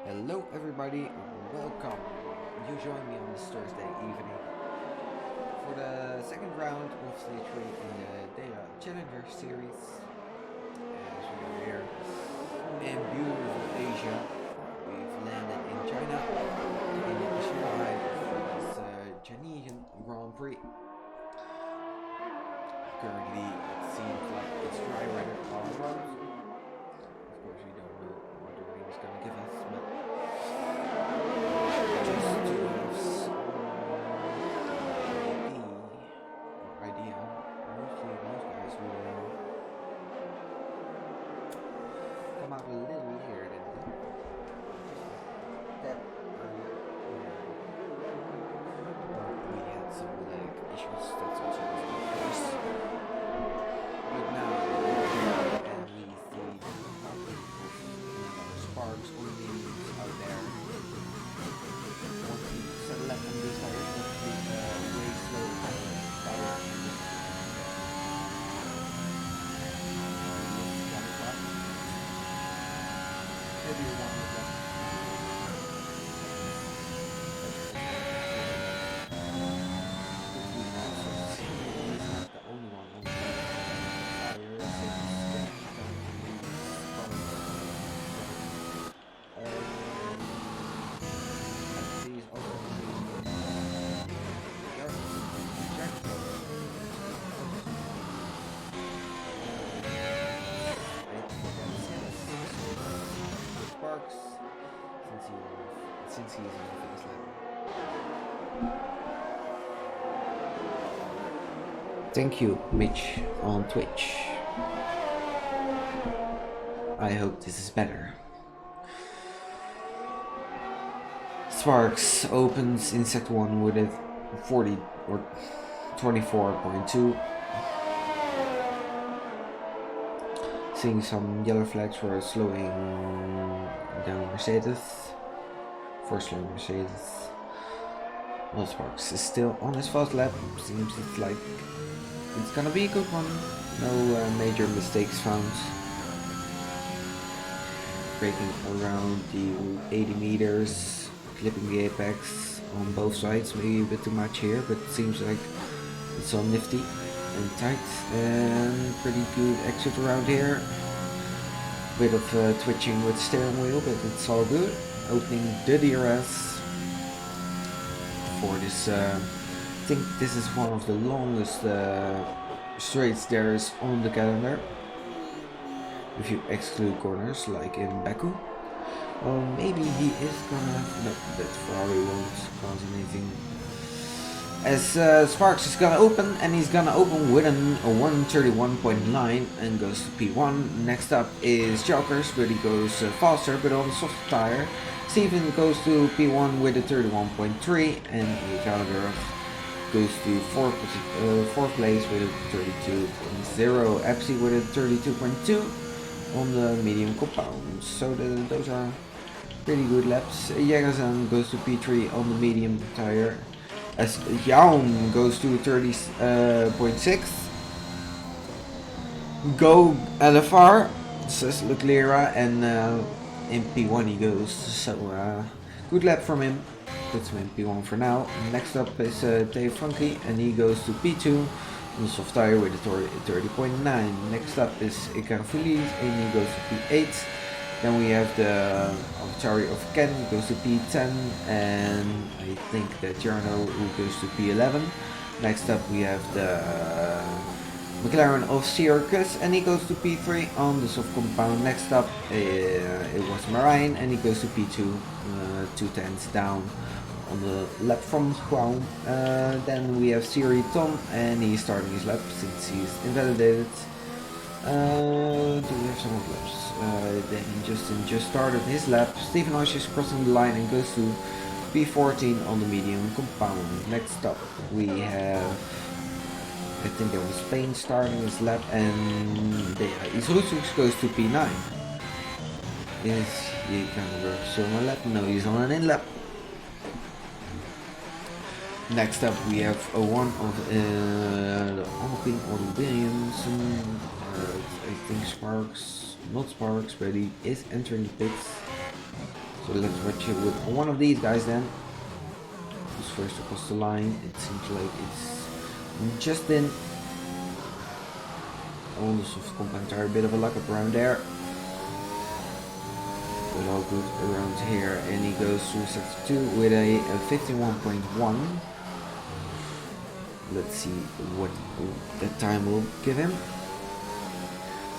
Hello everybody, welcome. You join me on this Thursday evening for the second round of stage 3 in the DRA Challenger series. As we are here in beautiful Asia, we've landed in China in Shanghai for this Chinese Grand Prix. Currently it seems like it's dry weather all around. Of course we don't know what the rain is going to give us, but just to have some idea, mostly most guys will come out a little later than that earlier. We had some lag issues, that's also the case. But now and we see sparks only out there. Once we settle up on these tires, it's way slow tire. Maybe one of them. He's not the only one on the tires. He's also Sparks since he's on the finish line. Thank you, Mitch, on Twitch. I hope this is better. Sparks opens in set 1 with a 40 or 24.2. Seeing some yellow flags for slowing down Mercedes. For slow Mercedes. Well, Sparks is still on his fast lap. Seems it's like it's gonna be a good one. No major mistakes found. Braking around the 80 meters, clipping the apex on both sides. Maybe a bit too much here, but it seems like it's all nifty and tight and pretty good exit around here. Bit of twitching with steering wheel, but it's all good. Opening the DRS for this. I think this is one of the longest straights there is on the calendar. If you exclude corners like in Baku. Well, maybe he is gonna. No, that Ferrari won't cause anything. As Sparks is gonna open, and he's gonna open with a 131.9 and goes to P1. Next up is Jokers, but he goes faster, but on the soft tire. Steven goes to P1 with a 31.3, and Gallagher goes to fourth place with a 32.0. Epsi with a 32.2 on the medium compound. So those are pretty good laps. Jägerzan goes to P3 on the medium tire. As Jaum goes to 30.6. Go LFR, says Leclerc, and in P1 he goes. So good lap from him. Puts him in P1 for now. Next up is Dave Funky, and he goes to P2 on the soft tire with a 30.9. Next up is Icarafili, and he goes to P8. Then we have the Atari of Ken, who goes to P10, and I think that Jarno, who goes to P11. Next up we have the McLaren of Circus, and he goes to P3 on the soft compound. Next up it was Marine, and he goes to P2, 2/10 down on the lap from Huang. Then we have Siri Tom, and he's starting his lap since he's invalidated. Do we have some more laps? Then Justin just started his lap. Stephen Osh is crossing the line and goes to P14 on the medium compound. Next up we have, I think it was Spain starting his lap, and Isrusus goes to P9. Is he gonna work so on a lap? No, he's on an in lap. Next up we have one of the Alpine or Williams. I think Sparks, not Sparks, but he is entering the pits. So let's watch it with one of these guys then. Who's first across the line? It seems like it's just in. All the soft compounds are a bit of a luck up around there. But all good around here. And he goes through sector 2 with a 51.1. Let's see what that time will give him.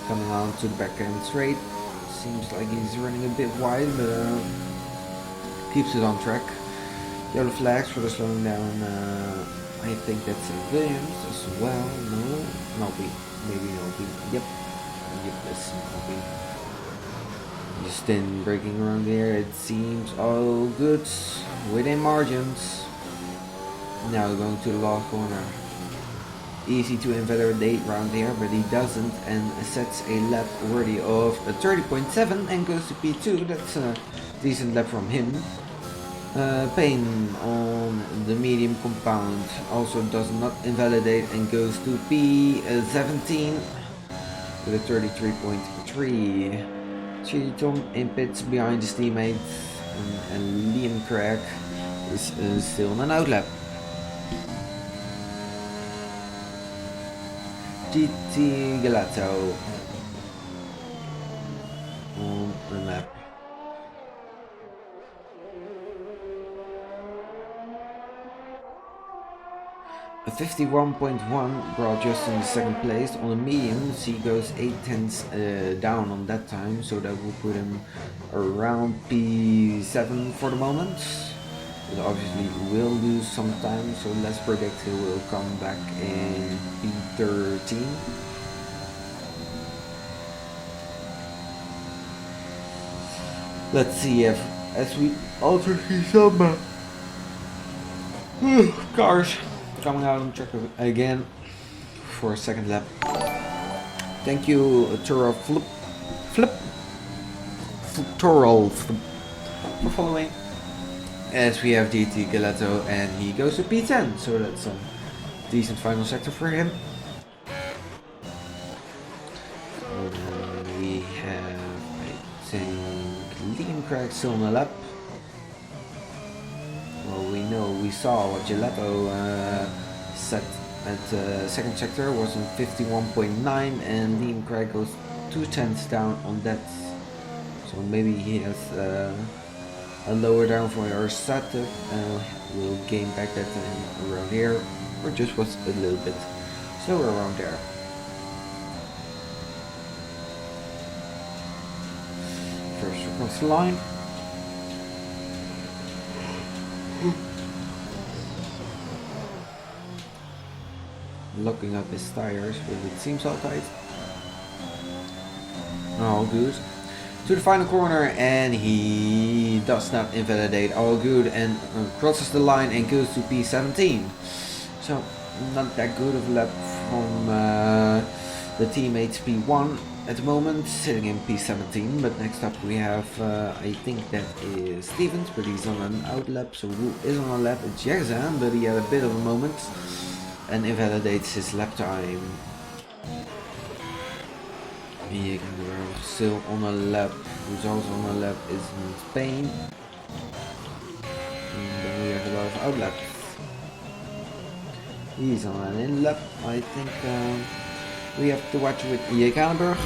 Coming on to the backhand straight. Seems like he's running a bit wide, but keeps it on track. Yellow flags for the slowing down. I think that's Williams as well. No, Nobby. Maybe Nobby. Yep, that's Nobby. Just in braking around there. It seems all good within margins. Now going to the last corner. Easy to invalidate round here, but he doesn't and sets a lap worthy of a 30.7 and goes to P2. That's a decent lap from him. Pain on the medium compound also does not invalidate and goes to P17 with a 33.3. Tom in pits behind his teammates and Liam Craig is still on an outlap. GT Gelato on the map. A 51.1 brought Justin in second place. On the mediums he goes 0.8 down on that time, so that will put him around P7 for the moment. But obviously will lose some time, so let's predict he will come back in P13. Let's see if, as we also see some cars coming out on track again for a second lap. Thank you, Toro Flip for following. As we have DT Gelato and he goes to P10, so that's a decent final sector for him. And we have, I think, Liam Craig still on the lap. Well, we saw what Gelato set at second sector was on 51.9 and Liam Craig goes 2/10 down on that. So maybe he has a lower down for our setup. We'll gain back that time around here, or just was a little bit slower around there. First across the line. Locking up his tires, but it seems all tight. All good. To the final corner, and he does not invalidate. All good, and crosses the line and goes to P17. So not that good of a lap from the teammates P1 at the moment, sitting in P17. But next up we have, I think that is Stevens, but he's on an out lap. So who is on a lap? It's Jerzan, but he had a bit of a moment and invalidates his lap time. Still on a lap, who's also on a lap is in Spain. And then we have a lot of out laps. He's on an in lap. I think we have to watch with Jekanenburg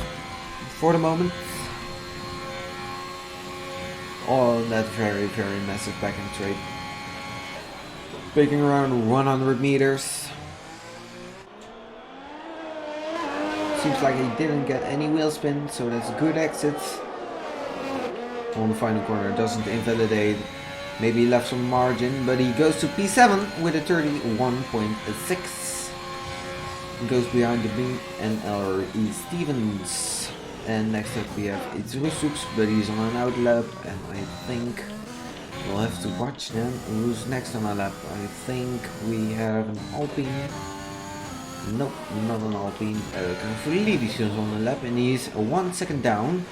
for the moment. On that very massive backhand straight. Picking around 100 meters. Seems like he didn't get any wheel spin, so that's a good exit. On the final corner, doesn't invalidate. Maybe he left some margin, but he goes to P7 with a 31.6. Goes behind the B and LRE Stevens. And next up we have Itzurusuks, but he's on an out lap, and I think we'll have to watch then who's next on our lap. I think we have an Alpine. Nope, not an Alpine. Filipis is on the lap and he's 1 second down.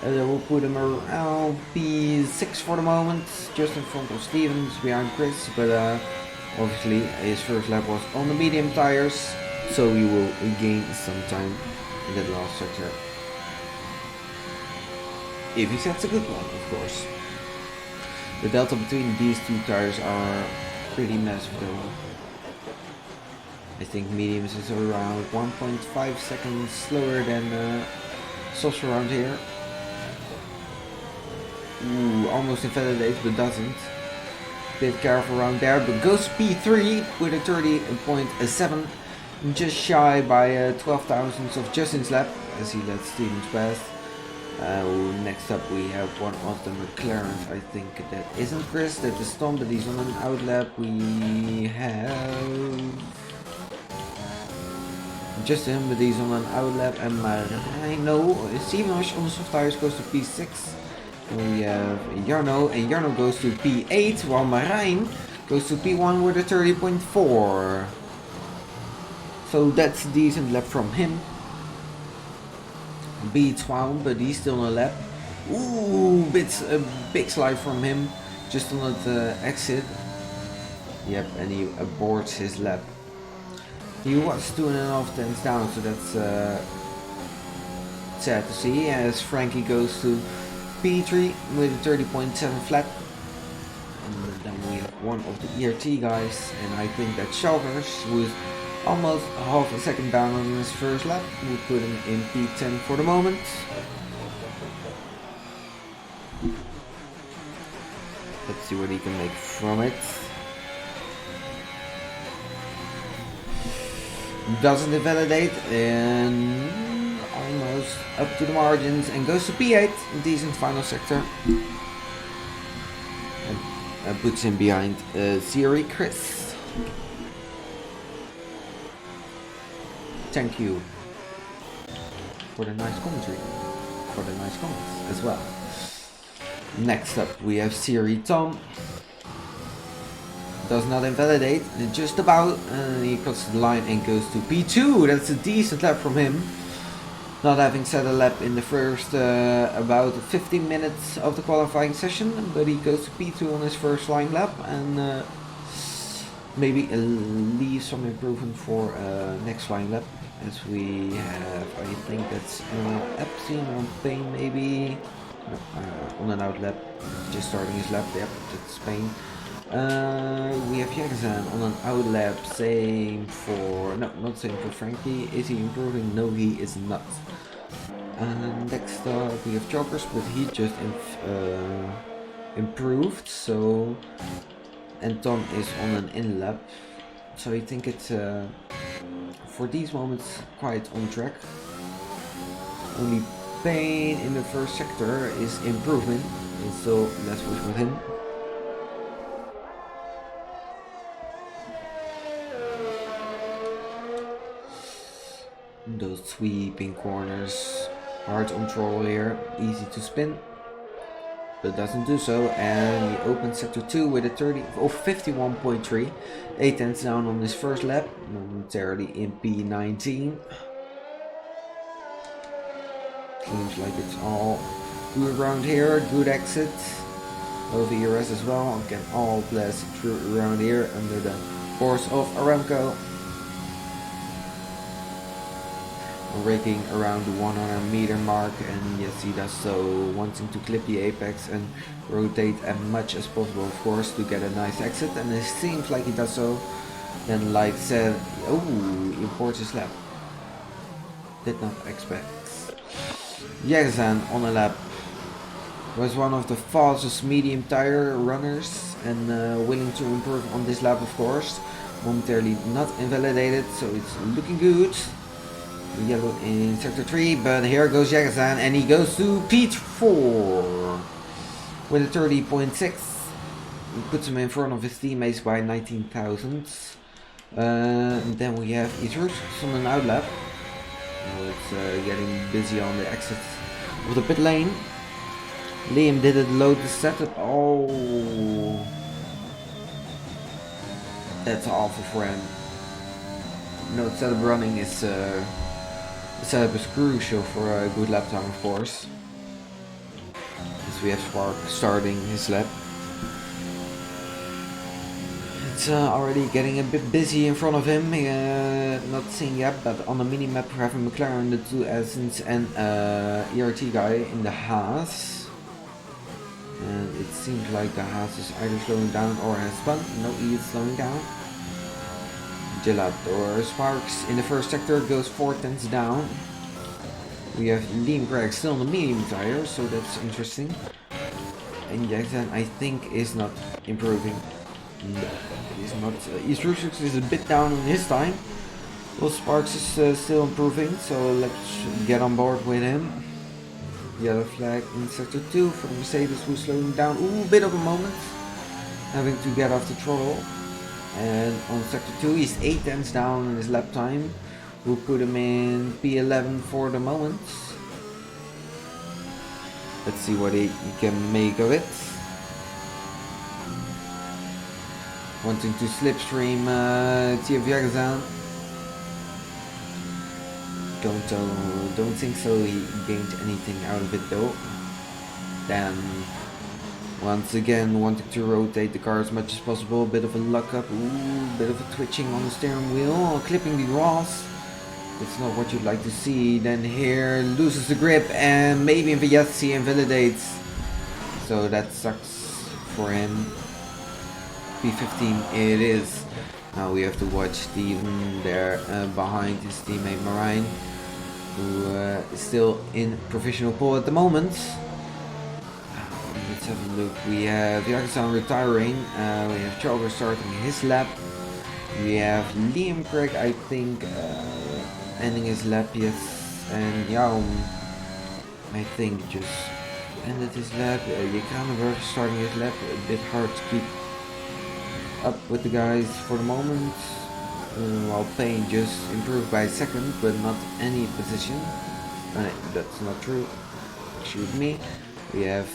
That will put him around P6 for the moment, just in front of Stevens, behind Chris. But obviously his first lap was on the medium tires, so he will gain some time in that last sector. If he sets a good one, of course. The delta between these two tires are pretty massive though. I think mediums is around 1.5 seconds slower than softs around here. Ooh, almost invalidates but doesn't. Bit careful around there, but goes P3 with a 30.7, just shy by 12 thousandths of Justin's lap as he lets Stevens pass. Next up we have one of the McLarens. I think that isn't Chris, that is Tom, but he's on an out lap. We have Justin, but he's on an out lap, and Marino, Steven on the soft tires goes to P6. We have Jarno, and Jarno goes to P8, while Marijn goes to P1 with a 30.4. So that's a decent lap from him. B12, but he's still on a lap. Ooh, a big slide from him, just on the exit. Yep, and he aborts his lap. He was 2.5 tenths down, so that's sad to see, as Frankie goes to P3 with a 30.7 flat. And then we have one of the ERT guys, and I think that Chalmers, with almost half a second down on his first lap, we'll put him in P10 for the moment. Let's see what he can make from it. Doesn't invalidate, and almost up to the margins, and goes to P8, decent final sector. And puts him behind Siri Chris. Thank you for the nice commentary, for the nice comments as well. Next up we have Siri Tom. Does not invalidate, just about, he crosses the line and goes to P2. That's a decent lap from him. Not having set a lap in the first about 15 minutes of the qualifying session, but he goes to P2 on his first flying lap, and maybe leave some improvement for next flying lap, as we have, I think that's Epstein on Spain maybe, no, on an out lap, just starting his lap. Yep, that's Spain. We have Jackson on an out lap, same for, no, not same for Frankie. Is he improving? No, he is not. Next up we have Chokers, but he just improved, so, and Tom is on an in lap, so I think it's for these moments quite on track. Only pain in the first sector is improvement, and so let's push with him. Those sweeping corners, hard on control here, easy to spin, but doesn't do so, and he opens sector 2 with a 51.3, 8 tenths down on his first lap, momentarily in P19. Seems like it's all good around here, good exit, over ERS as well, can all blast through around here under the force of Aramco. Raking around the 100 meter mark, and yes, he does so, wanting to clip the apex and rotate as much as possible, of course, to get a nice exit, and it seems like he does so. Then, like said, oh, he imports his lap. Did not expect. Jackson on a lap was one of the fastest medium tire runners, and willing to improve on this lap, of course. Momentarily not invalidated, so it's looking good. Yellow in sector 3, but here goes Jackson, and he goes to P4 with a 30.6. He puts him in front of his teammates by 19 thousandths. And then we have Idrus on an out lap. Now it's getting busy on the exit of the pit lane. Liam didn't load the setup. Oh, that's awful for him. No, setup running is the setup is crucial for a good lap time, of course. As we have Spark starting his lap. It's already getting a bit busy in front of him. Not seeing yet, but on the mini map we have a McLaren, the 2 Essence, and ERT guy in the Haas. And it seems like the Haas is either slowing down or has spun. No, he is slowing down. Gelato or Sparks in the first sector goes 4 tenths down. We have Liam Gregg still on the medium tire, so that's interesting. And Jackson, I think, is not improving. No, he's not. Eastrusix is a bit down on his time. Well, Sparks is still improving, so let's get on board with him. Yellow flag in sector 2 for the Mercedes, who's slowing down. Ooh, bit of a moment, having to get off the throttle. And on sector 2 he's 8 tenths down in his lap time. We'll put him in P11 for the moment. Let's see what he can make of it. Wanting to slipstream TF Jagazan. Don't think so. He gained anything out of it though. Then once again wanting to rotate the car as much as possible. A bit of a luck up. Ooh, bit of a twitching on the steering wheel. Clipping the grass. It's not what you'd like to see. Then here loses the grip and maybe Viazzi invalidates. So that sucks for him. P15 it is. Now we have to watch Steven there behind his teammate Marijn, who is still in provisional pole at the moment. Let's have a look. We have Jagazan retiring. We have Chalker starting his lap. We have Liam Craig, I think, ending his lap, yes. And Jaum, I think, just ended his lap. Jekranenberg starting his lap. A bit hard to keep up with the guys for the moment. While Payne just improved by a second, but not any position. That's not true. Shoot me. We have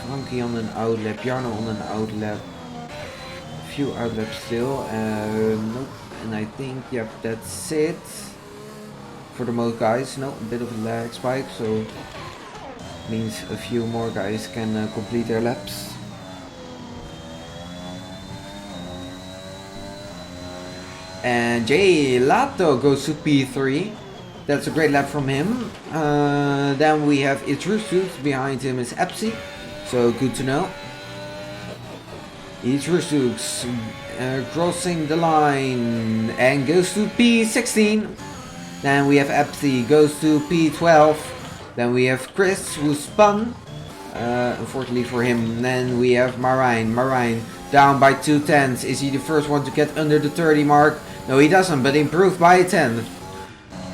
Frankie on an outlap, Jarno on an outlap. Few outlaps still. Nope. And I think, yep, that's it for the most guys. No, a bit of a lag spike, so means a few more guys can complete their laps. And Gelato goes to P3. That's a great lap from him. Then we have Itrusut. Behind him is Epsi. So good to know. Itrusut crossing the line and goes to P16. Then we have Epsi goes to P12. Then we have Chris who spun. Unfortunately for him. Then we have Marijn. Marijn down by 2 tenths. Is he the first one to get under the 30 mark? No, he doesn't, but improved by a 10.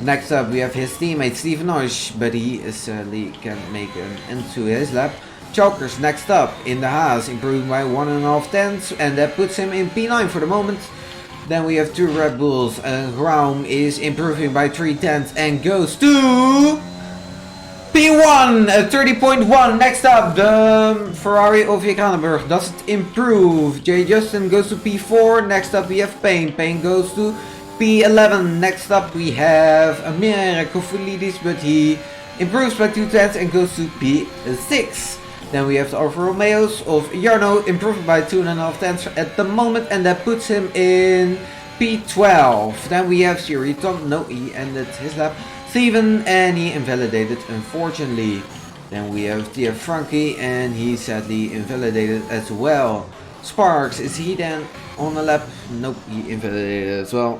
Next up we have his teammate Steven Oish, but he sadly can't make an end to his lap. Chalkers next up in the Haas, improving by 1.5 tenths, and that puts him in P9 for the moment. Then we have 2 Red Bulls, and Graum is improving by 3 tenths and goes to P1 at 30.1. Next up, the Ferrari of Jekranenberg doesn't improve. J. Justin goes to P4. Next up we have Payne. Payne goes to P11. Next up we have Amir Kofulidis, but he improves by 2 tenths and goes to P6. Then we have the Alfa Romeos of Jarno, improving by 2.5 tenths at the moment, and that puts him in P12. Then we have Siri Tom. No, he ended his lap. Steven, and he invalidated, unfortunately. Then we have Tia Frankie, and he sadly invalidated as well. Sparks, is he then on the lap? Nope, he invalidated as well.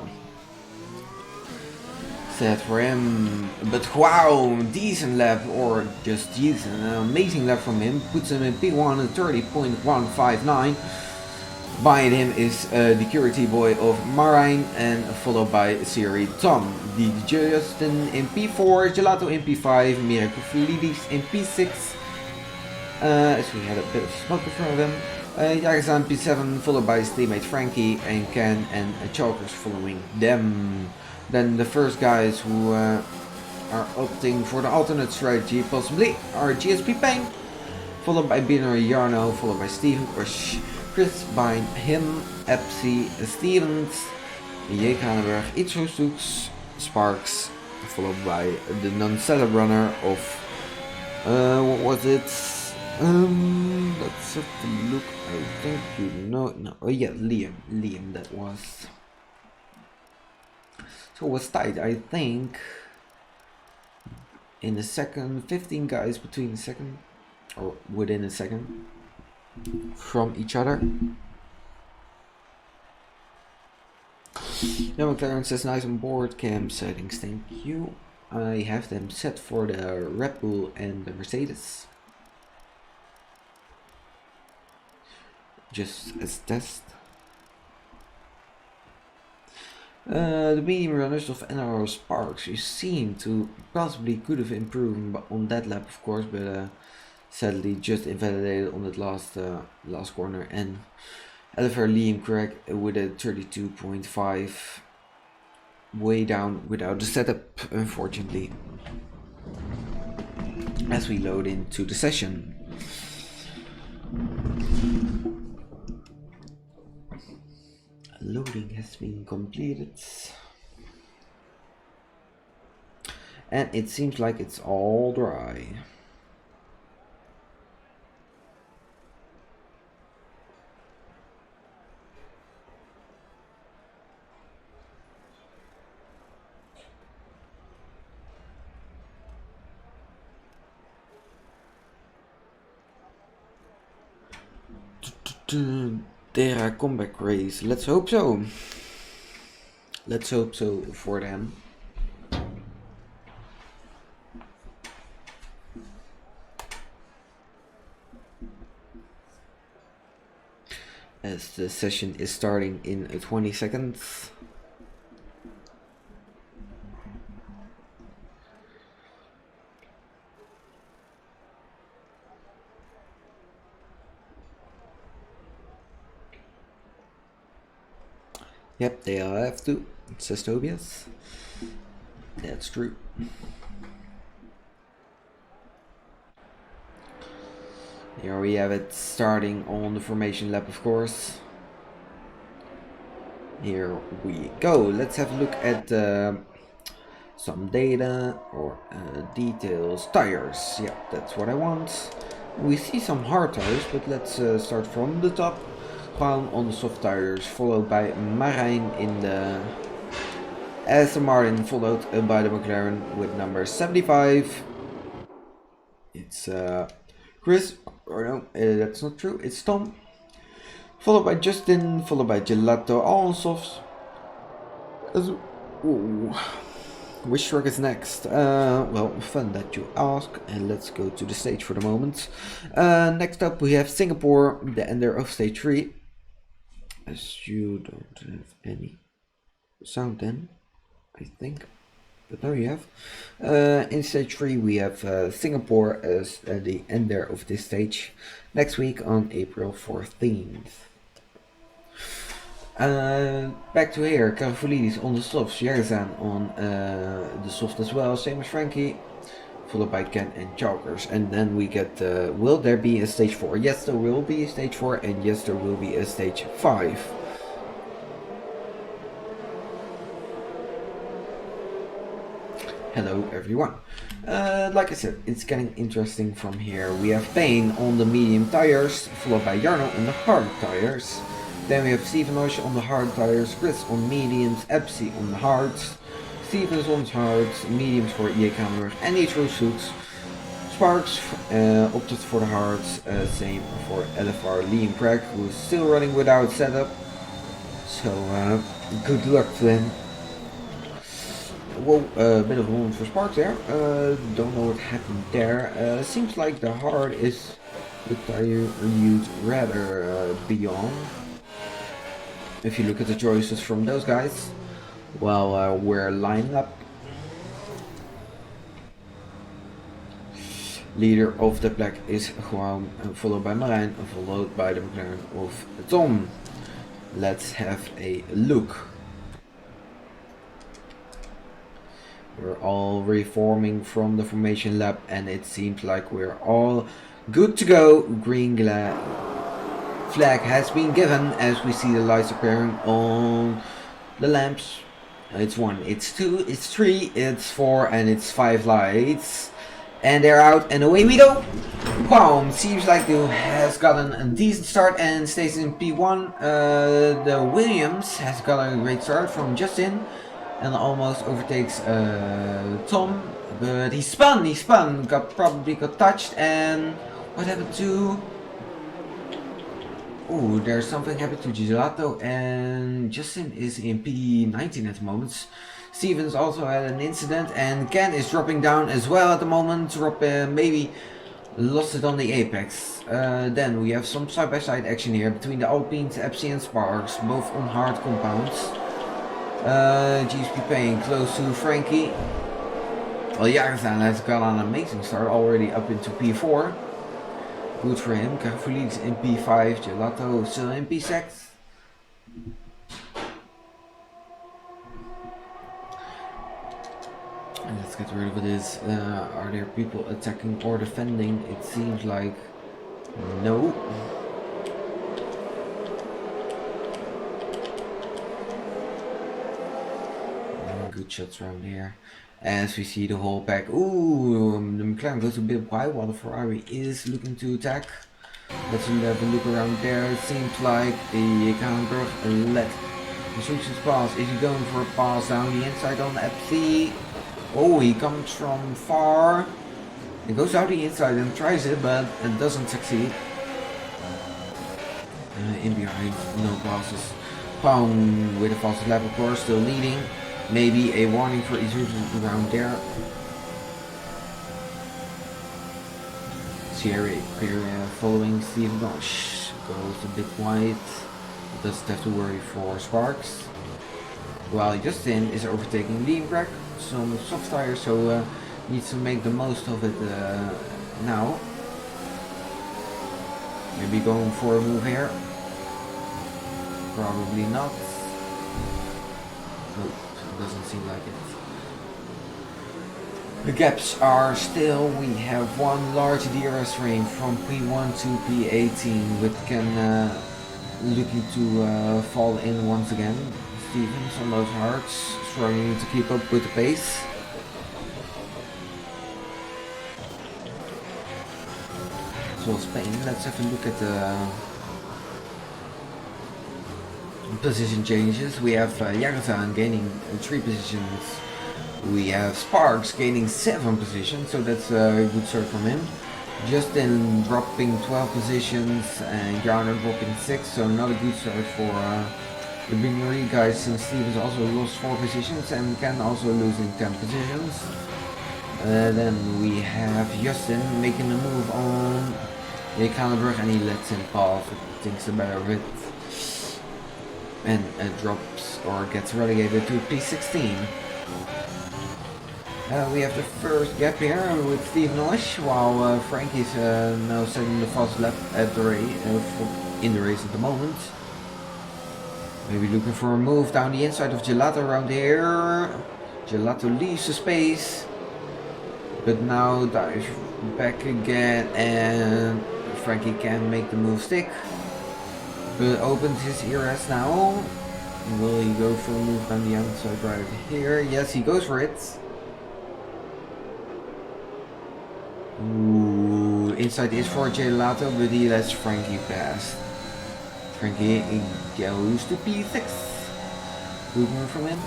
Sad for him, but wow, decent lap, or just decent, an amazing lap from him. Puts him in P1 at 30.159. Behind him is the security boy of Marijn, and followed by Siri Tom. The Justin in P4, Gelato in P5, Mirko Filidis in P6. As we had a bit of smoke in front of him. Jagazan P7, followed by his teammate Frankie, and Ken and Chalkers following them. Then the first guys who are opting for the alternate strategy possibly are GSP Payne, followed by Binary Jarno, followed by Steven Ush. Chris behind him, Epsi, Stevens, Jekranenberg, Itrusux, Sparks, followed by the non-celeb runner of, what was it? Let's have a look. I think you know. No, oh yeah, Liam that was. So it was tight, I think. In the second, 15 guys between the second, or within a second. from each other. Yeah, McLaren says nice on board cam settings, thank you. I have them set for the Red Bull and the Mercedes. Just as test. The medium runners of NRO Sparks, you seem to possibly could have improved on that lap, of course, but sadly just invalidated on that last corner. And Oliver Liam Craig with a 32.5, way down without the setup, unfortunately. As we load into the session. Loading has been completed. And it seems like it's all dry. DRA comeback race. Let's hope so. Let's hope so for them. As the session is starting in 20 seconds. Yep, they all have to, says Tobias. That's true. Here we have it starting on the formation lap, of course. Here we go. Let's have a look at some data or details. Tires, yeah, that's what I want. We see some hard tires, but let's start from the top. Juan on the soft tires, followed by Marijn in the Aston Martin, followed by the McLaren with number 75. It's Chris, or no, that's not true, it's Tom. Followed by Justin, followed by Gelato, all on softs. Which truck is next? Well, fun that you ask, and let's go to the stage for the moment. Next up we have Singapore, the ender of stage 3. As you don't have any sound then, I think. But now you have. In stage 3 we have Singapore as the ender of this stage. Next week on April 14th. Back to here, Karafoulidis on the softs, Yerzan on the soft as well, same as Frankie, followed by Ken and Chalkers. And then we get, will there be a stage 4? Yes, there will be a stage 4, and yes, there will be a stage 5. Hello everyone. Like I said, it's getting interesting from here. We have Payne on the medium tires, followed by Jarno on the hard tires. Then we have Stevenosh on the hard tires, Chris on mediums, Epsi on the hards, Stevens on hards, mediums for EA Kamerburg and Nitro Suits. Sparks opted for the hards, same for LFR Liam Craig, who is still running without setup. So good luck to them. Whoa, a bit of a moment for Sparks there. Don't know what happened there. Seems like the hard is the tire used rather beyond. If you look at the choices from those guys, well, we're lining up. Leader of the pack is Juan, followed by Marijn, followed by the McLaren of Tom. Let's have a look. We're all reforming from the formation lap, and it seems like we're all good to go. Green flag has been given as we see the lights appearing on the lamps. It's 1, it's 2, it's 3, it's 4, and it's 5 lights. And they're out, and away we go! Wow, seems like he has gotten a decent start and stays in P1. The Williams has got a great start from Justin and almost overtakes Tom. But he spun, probably got touched. And what happened to Ooh, there's something happened to Gelato, and Justin is in P19 at the moment. Stevens also had an incident, and Ken is dropping down as well at the moment. Maybe lost it on the apex. Then we have some side-by-side action here between the Alpines, Epsi and Sparks, both on hard compounds. GSP paying close to Frankie. Well, Jagerthan has got an amazing start, already up into P4. Good for him. Carfolidis in P5, Gelato still in P6. And let's get rid of this. Are there people attacking or defending? It seems like no. Good shots around here. As we see the whole pack. Ooh, the McLaren goes a bit wide while the Ferrari is looking to attack. Let's have a look around there. It seems like the Ekanenburg let instructions pass. Is he going for a pass down the inside on FC? Oh, he comes from far. He goes out the inside and tries it, but it doesn't succeed. In behind, no passes. Pound with a fast lap, of course, still leading. Maybe a warning for Isuzu around there. Sierra following Steve Gosh goes a bit wide. Doesn't have to worry for Sparks. While Justin is overtaking Lienbrek. Some soft tires, so needs to make the most of it now. Maybe going for a move here. Probably not. Nope. Doesn't seem like it. The gaps are still, we have one large DRS frame from P1 to P18 with Ken looking to fall in once again. Stevens on those hards, struggling to keep up with the pace. So Spain, let's have a look at the position changes. We have Jagerthan gaining 3 positions. We have Sparks gaining 7 positions, so that's a good start from him. Justin dropping 12 positions and Garner dropping 6, so not a good start for the Big Marie guys, since Stevens also lost 4 positions and Ken also losing 10 positions. Then we have Justin making a move on the Ekanenburg and he lets him pass, thinks the better of it. And drops or gets relegated to P16. We have the first gap here with Steve Nosh, while Frankie's now setting the fast lap at the race, in the race at the moment. Maybe looking for a move down the inside of Gelato around here. Gelato leaves the space, but now dives back again, and Frankie can make the move stick. But opens his ERS now. Will he go for a move down the outside right here? Yes, he goes for it. Ooh, inside is for Gelato, but he lets Frankie pass. Frankie goes to P6. Good move from him.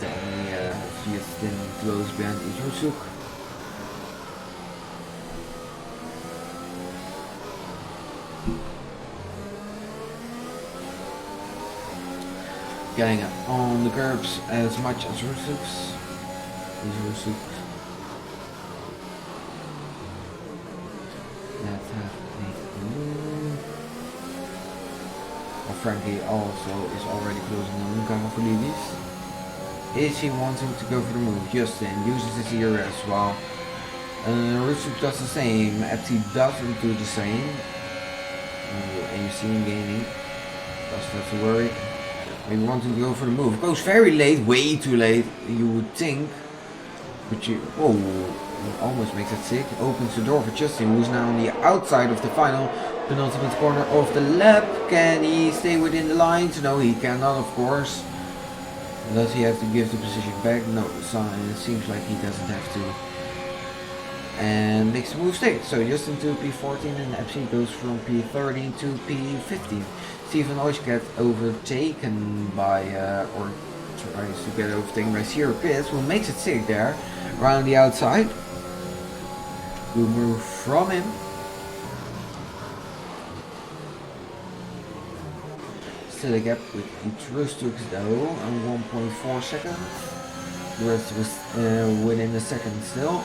Then we have Justin close behind Isuzu. Getting on the curbs as much as Rusuk's. Let's have a move. Frankie also is already closing on Carfolidis. Is he wanting to go for the move? Justin uses his ERS while Rusuk does the same. Epsi doesn't do the same. And you see him gaining. Doesn't have to worry. Maybe wanting to go for the move. Goes very late, way too late, you would think. But you, whoa, almost makes it sick. Opens the door for Justin, who's now on the outside of the final penultimate corner of the lap. Can he stay within the lines? No, he cannot, of course. Does he have to give the position back? No, so it seems like he doesn't have to. And makes the move stick. So Justin to P14 and FC goes from P13 to P15. Stephen Oish gets overtaken by, or tries to get overtaken by Sierra Pitts, who makes it sick there, around the outside. Good move from him. Still a gap with Etruscus though, and 1.4 seconds. The rest was within a second still.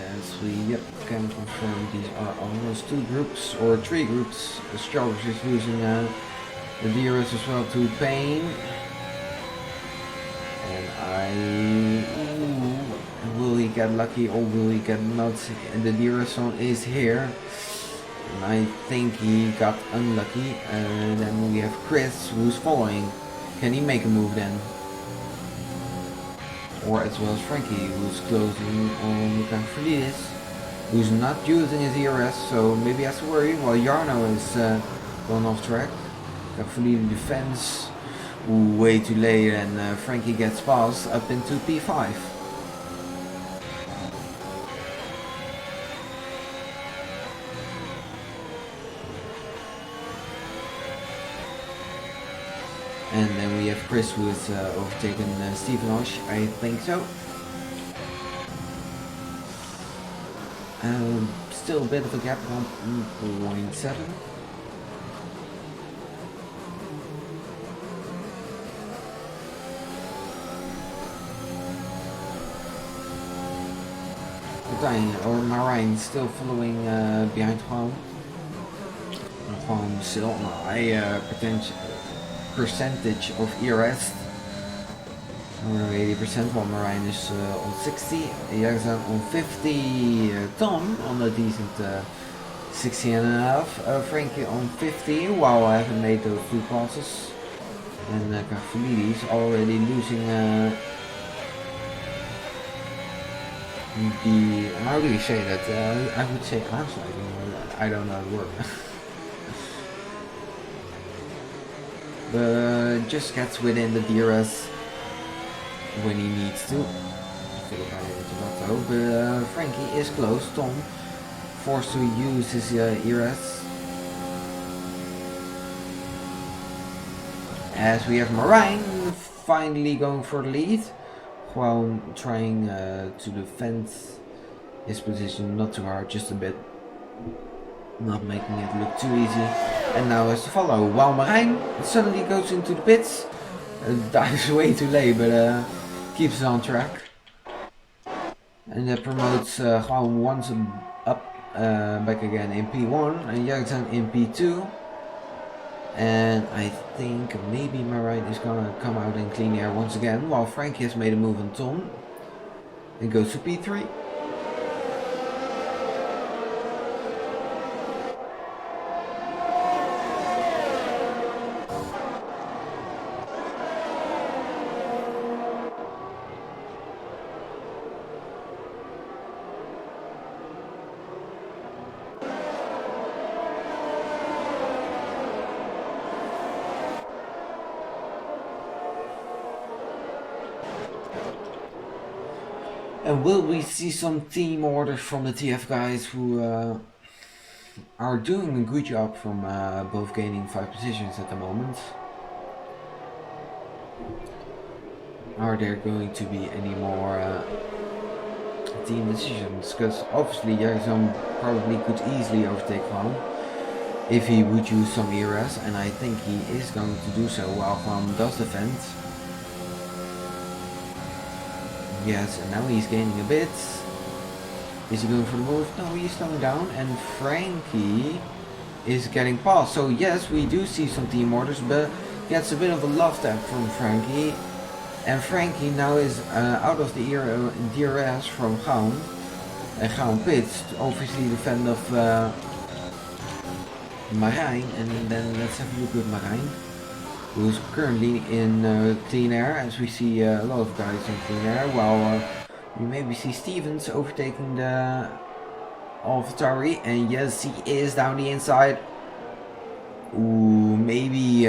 As we can confirm, these are almost 2 groups or 3 groups. Astrologers is losing the DRS as well to Pain. And will he get lucky or will he get not? And the DRS zone is here. And I think he got unlucky. And then we have Chris who's following. Can he make a move then? Or as well as Frankie who's closing on Kafridis, who's not using his ERS, so maybe has to worry while Jarno is gone off track. Kafridis defends. Way too late, and Frankie gets past up into P5. And then we have Chris who has overtaken Stephen Osh, I think so. Still a bit of a gap, 1.7. Or Marijn still following behind Juan. Juan still on a high percentage of ERS. Around 80%, while Marijn is on 60. Jarzan on 50. Tom on a decent 60.5. Frankie on 50, while I haven't made those 2 passes. And Kafalidis already losing how do you say that? I would say landsliding, I don't know how to work. But just gets within the DRS when he needs to. But Frankie is close. Tom forced to use his ERS. As we have Marijn finally going for the lead, while trying to defend his position not too hard, just a bit, not making it look too easy. And now has to follow, while Marijn suddenly goes into the pits, dives way too late, but keeps it on track. And that promotes Juan once up, back again in P1, and Jarzan in P2. And I think maybe Marijn is gonna come out in clean air once again, while Frankie has made a move on Tom and goes to P3. And will we see some team orders from the TF guys who are doing a good job from both gaining 5 positions at the moment? Are there going to be any more team decisions? Because obviously Jarzan probably could easily overtake Juan if he would use some ERS, and I think he is going to do so while Juan does defend. Yes, and now he's gaining a bit. Is he going for the move? No, he's slowing down, and Frankie is getting past. So yes, we do see some team orders, but gets a bit of a love tap from Frankie. And Frankie now is out of the DRS from Gaun. And Gaun pits to obviously defend of Marijn. And then let's have a look at Marijn, who's currently in clean air, as we see a lot of guys in clean air, while we maybe see Stevens overtaking the AlphaTauri, and yes, he is down the inside. Ooh, maybe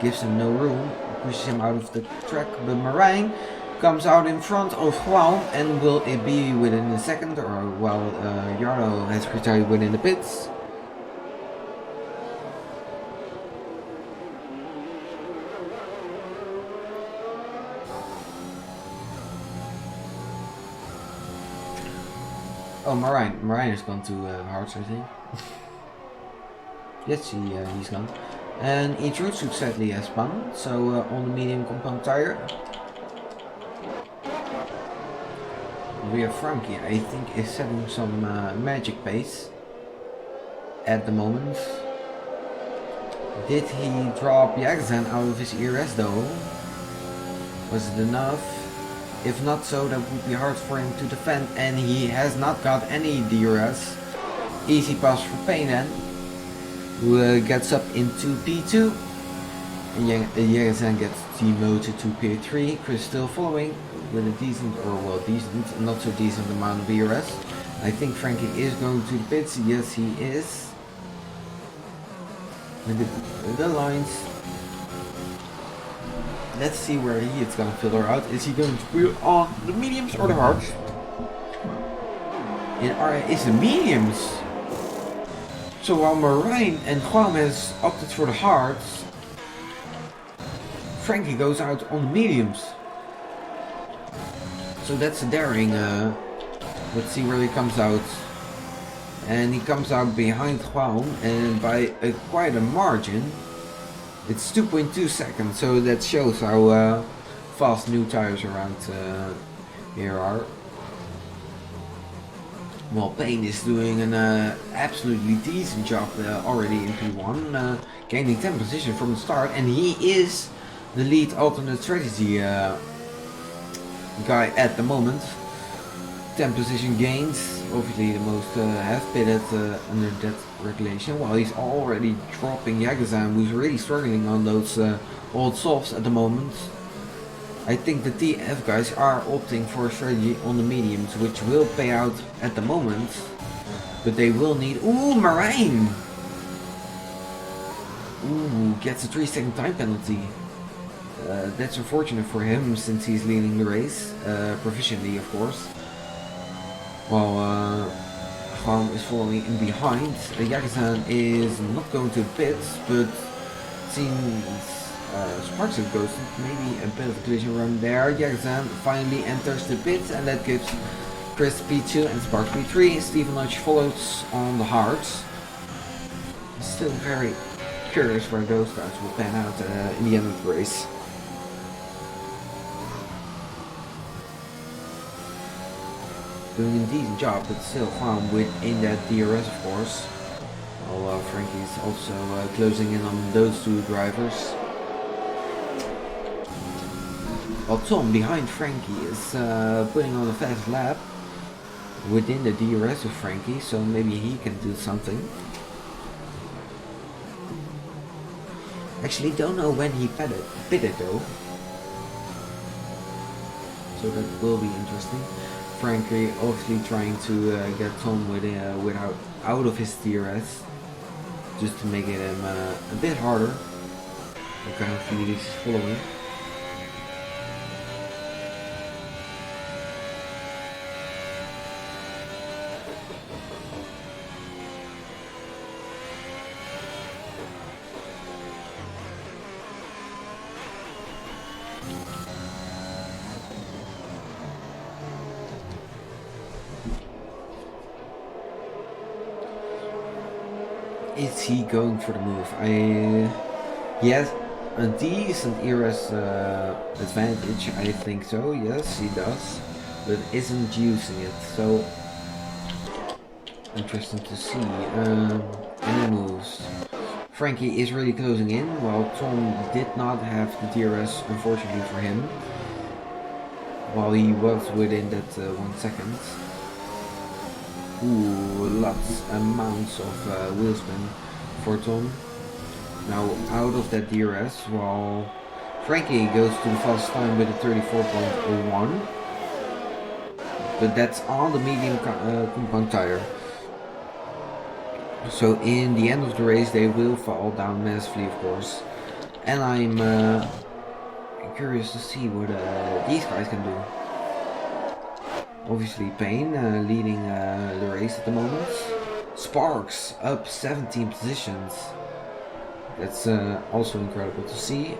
gives him no room, pushes him out of the track, but Marijn comes out in front of Juan, and will it be within a second, or while Jarno has retired within the pits. Oh, Marine has gone to Hearts, I think. Yes, he's gone. And Intrusive sadly has spun, so on the medium compound tire. We have Frankie, I think, is setting some magic pace at the moment. Did he drop Yagzan out of his ERS though? Was it enough? If not so, that would be hard for him to defend, and he has not got any DRS. Easy pass for Payne then, who gets up into P2. Yagzan gets demoted to P3. Chris still following with a decent, or well, decent, not so decent amount of DRS. I think Frankie is going to the pits. Yes, he is. With the lines. Let's see where he is going to filter out. Is he going to wheel on the mediums or the hards? In DRA is the mediums. So while Marine and Guam has opted for the hards, Frankie goes out on the mediums. So that's a daring. Let's see where he comes out. And he comes out behind Guam, and by quite a margin. It's 2.2 seconds, so that shows how fast new tires around here are. Well, Payne is doing an absolutely decent job already in P1, gaining 10 position from the start, and he is the lead alternate strategy guy at the moment. 10 position gains, obviously the most have pitted under that regulation, while he's already dropping Yagazan, who's really struggling on those old softs at the moment. I think the TF guys are opting for a strategy on the mediums, which will pay out at the moment, but they will need... Ooh, Marine! Ooh, gets a 3-second time penalty. That's unfortunate for him, since he's leading the race, proficiently of course. While Guam is following in behind. Yagazan is not going to the pits, but seems Sparks have ghosted. Maybe a bit of a collision run there. Yagazan finally enters the pits, and that gives Chris P2 and Sparks P3. Stephen Lodge follows on the hards. Still very curious where those guys will pan out in the end of the race. Doing a decent job, but still found within that DRS of course. While Frankie's also closing in on those two drivers. While Tom behind Frankie is putting on a fast lap within the DRS of Frankie, so maybe he can do something. Actually don't know when he pitted though. So that will be interesting. Frankie obviously trying to get Tom out of his DRS, just to make it him a bit harder. What kind of lead he's following. Is he going for the move? He has a decent ERS advantage, I think so, yes he does, but isn't using it, so interesting to see. Any moves? Frankie is really closing in, while Tom did not have the DRS, unfortunately for him, while he was within that 1 second. Ooh, amounts of wheel spin for Tom. Now out of that DRS, while Frankie goes to the fastest time with a 34.01. But that's on the medium compound tire. So in the end of the race they will fall down massively of course. And I'm curious to see what these guys can do. Obviously Payne leading the race at the moment. Sparks up 17 positions. That's also incredible to see.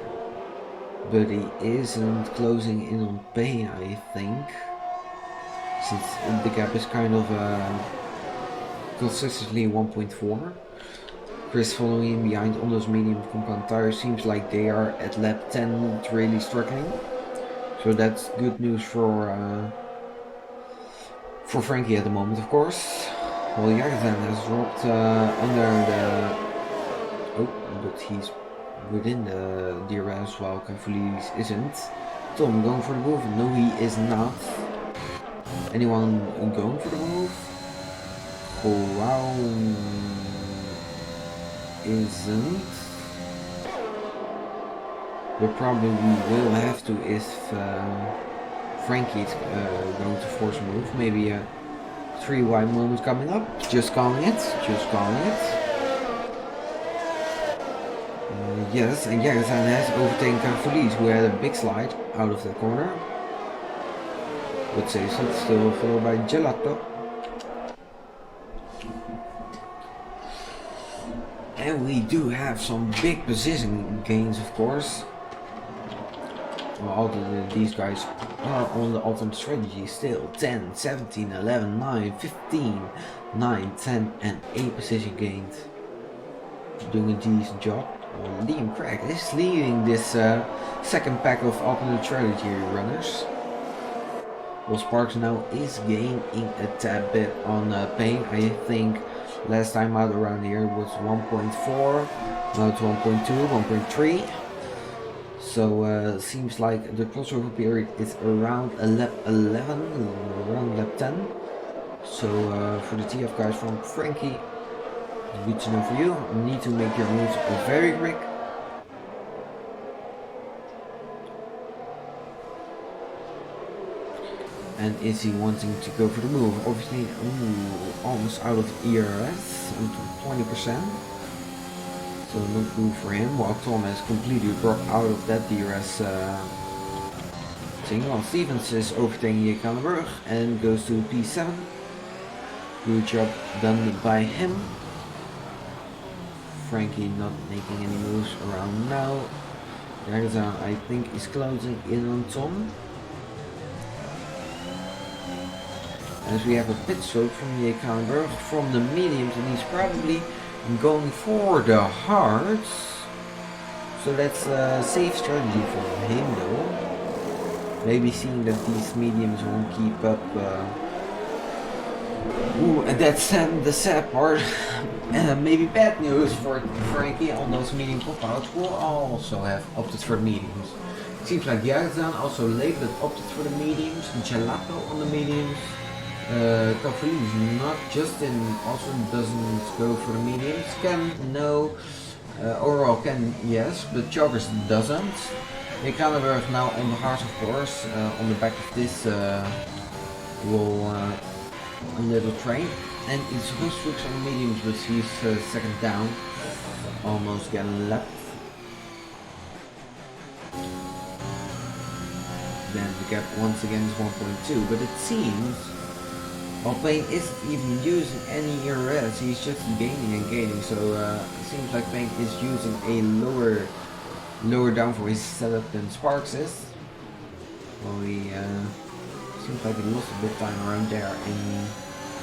But he isn't closing in on Payne, I think. since the gap is kind of consistently 1.4. Chris following in behind on those medium compound tires. Seems like they are at lap 10 really struggling. So that's good news for Frankie at the moment, of course. Well, Jagazan has dropped under the... Oh, but he's within the DRA as well. Cafulis isn't. Tom going for the move? No, he is not. Anyone going for the move? Oh, wow. Isn't. But probably we will have to if Frankie's going to force a move. Maybe a 3 wide moment coming up. Just calling it. Just calling it. Yes, and Jagazan has overtaken Cafulis, who had a big slide out of the corner. But saves it, still followed by Gelato. And we do have some big position gains, of course. Well, these guys are on the ultimate strategy still. 10, 17, 11, 9, 15, 9, 10 and 8 position gained. Doing a decent job. Well, Liam Craig is leading this second pack of ultimate strategy runners. Well, Sparks now is gaining a tad bit on Payne. I think last time out around here was 1.4, now it's 1.2, 1.3. So seems like the crossover period is around lap 11, around lap 10. So for the TF guys from Frankie, good to know for you. You need to make your moves very quick. And is he wanting to go for the move? Obviously, almost out of ERS, 20%. So no move for him, while Tom has completely dropped out of that DRS thing. While Stevens is overtaking Kallenberg and goes to P7. Good job done by him. Frankie not making any moves around now. Jagazan, I think, is closing in on Tom. As we have a pit stop from Kallenberg from the mediums, and he's probably going for the hards. So that's a safe strategy for him though. Maybe seeing that these mediums won't keep up. And that's the sad part. Maybe bad news for Frankie on those medium compounds who also have opted for mediums. It seems like Jagazan also labeled opted for the mediums, Gelato on the mediums. Cafulis not just in, also doesn't go for the mediums. Ken, no. Overall Ken, yes, but Joggers doesn't. Kallenberg now on the hards, of course, on the back of this little train. And it's Husflux on the mediums, but he's second down. Almost getting left. Then the gap once again is 1.2, but it seems while Payne isn't even using any ERS, he's just gaining and gaining, so it seems like Payne is using a lower downforce setup than Sparks is. Well, he seems like he lost a bit of time around there in,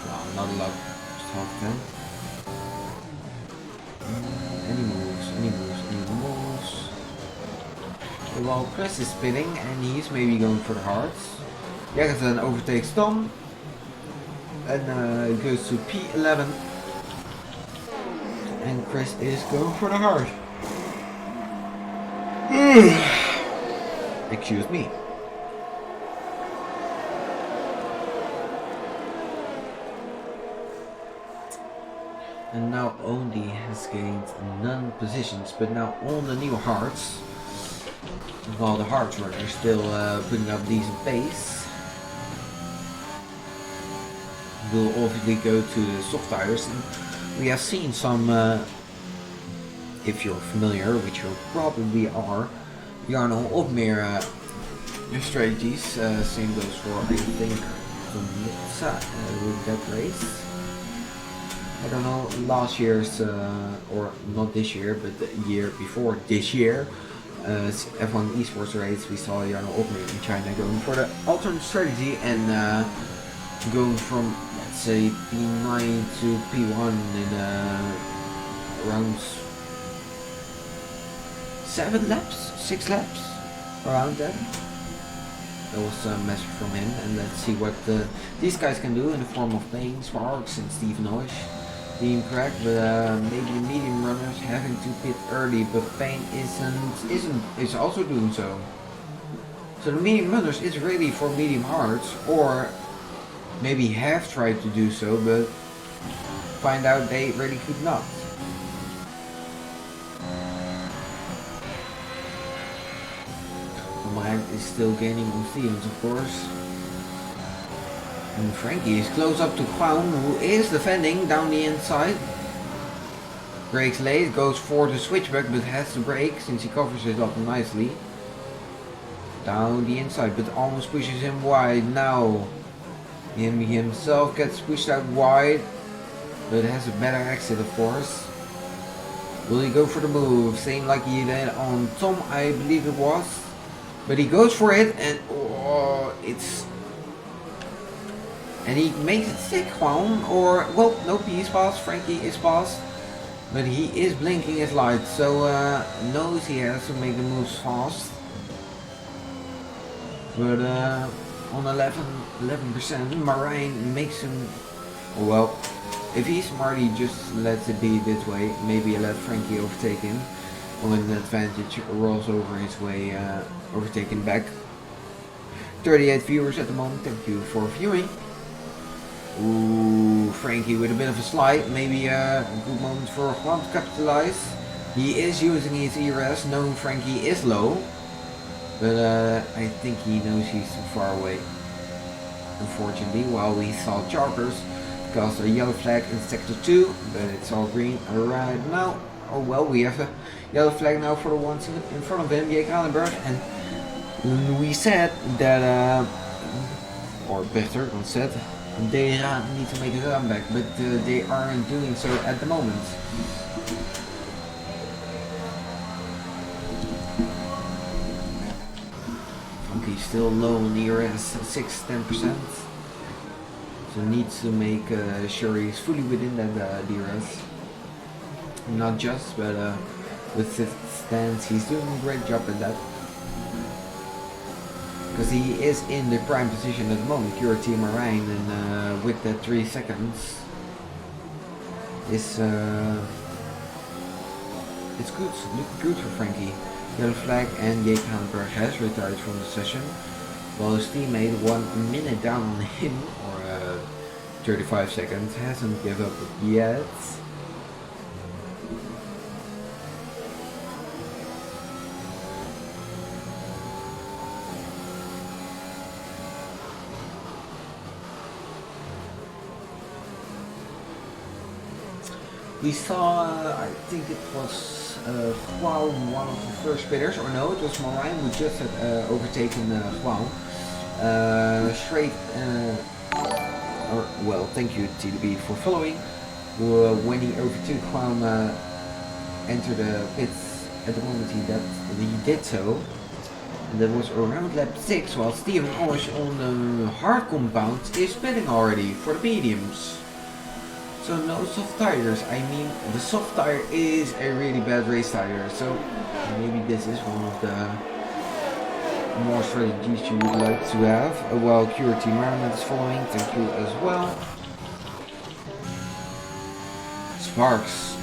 well, not a lot, just half 10. Any moves. Well, Chris is spinning and he's maybe going for the hearts. Jagazan overtakes Tom. And goes to P11. And Chris is going for the heart. Excuse me. And now only has gained none positions, but now all the new hearts, while the hearts runners still putting up decent pace, will obviously go to the soft tires. And we have seen some, if you're familiar, which you probably are, Jarno Opmeer strategies. Same goes for, I think, with that race. I don't know, last year's, or not this year, but the year before this year, F1 esports race, we saw Jarno Opmeer in China going for the alternate strategy, and going from, let's say, P9 to P1 in around 7 laps, 6 laps, around that. That was a message from him, and let's see what these guys can do in the form of Payne, Sparks, and Steve Noyes. Being correct, but maybe medium runners having to pit early, but Payne is also doing so. So the medium runners is really for medium hards, or maybe have tried to do so, but find out they really could not. Mike is still gaining on Stevens, of course. And Frankie is close up to Clown, who is defending down the inside. Brakes late, goes for the switchback, but has to brake since he covers it up nicely. Down the inside, but almost pushes him wide. Now he himself gets pushed out wide, but has a better exit, of course. Will he go for the move? Same like he did on Tom, I believe it was. But he goes for it, and and he makes it sick, Clown. Or, well, no, he is fast. Frankie is fast, but he is blinking his lights, so knows he has to make the moves fast. But on 11%, Marijn makes him. Well, if he's smart, he just lets it be this way. Maybe let Frankie overtake him. When an advantage rolls over his way, overtaken back. 38 viewers at the moment, thank you for viewing. Ooh, Frankie with a bit of a slide, maybe a good moment for Juan to capitalize. He is using his ERS, knowing Frankie is low, but I think he knows he's too far away. Unfortunately, while we saw Chalkers cast a yellow flag in sector 2, but it's all green right now. Oh well, we have a yellow flag now for the ones in front of him, Jake Allenberg, and we said that, or better said, DRA need to make a comeback, but they aren't doing so at the moment. Funky still low on ERS, 6-10%. So needs to make sure he's fully within that DRS. Not just, but with his stance, he's doing a great job at that. Because he is in the prime position at the moment, QRT Marijn, and with that 3 seconds, it's good, looking good for Frankie. Yellow flag, and Jake Hanenberg has retired from the session, while his teammate 1 minute down on him, or 35 seconds, hasn't given up yet. We saw, I think it was Juan, one of the first spitters, or no, it was Marijn who just had overtaken Juan. Straight, well, thank you TDB for following. When he overtook Juan, entered the pits at the moment he did so. And that was around lap 6, while Steven Osh on the hard compound is pitting already for the mediums. So no soft tires. I mean, the soft tire is a really bad race tire, so maybe this is one of the more strategies you would like to have. While QRT Merriment is following, thank you as well. Sparks,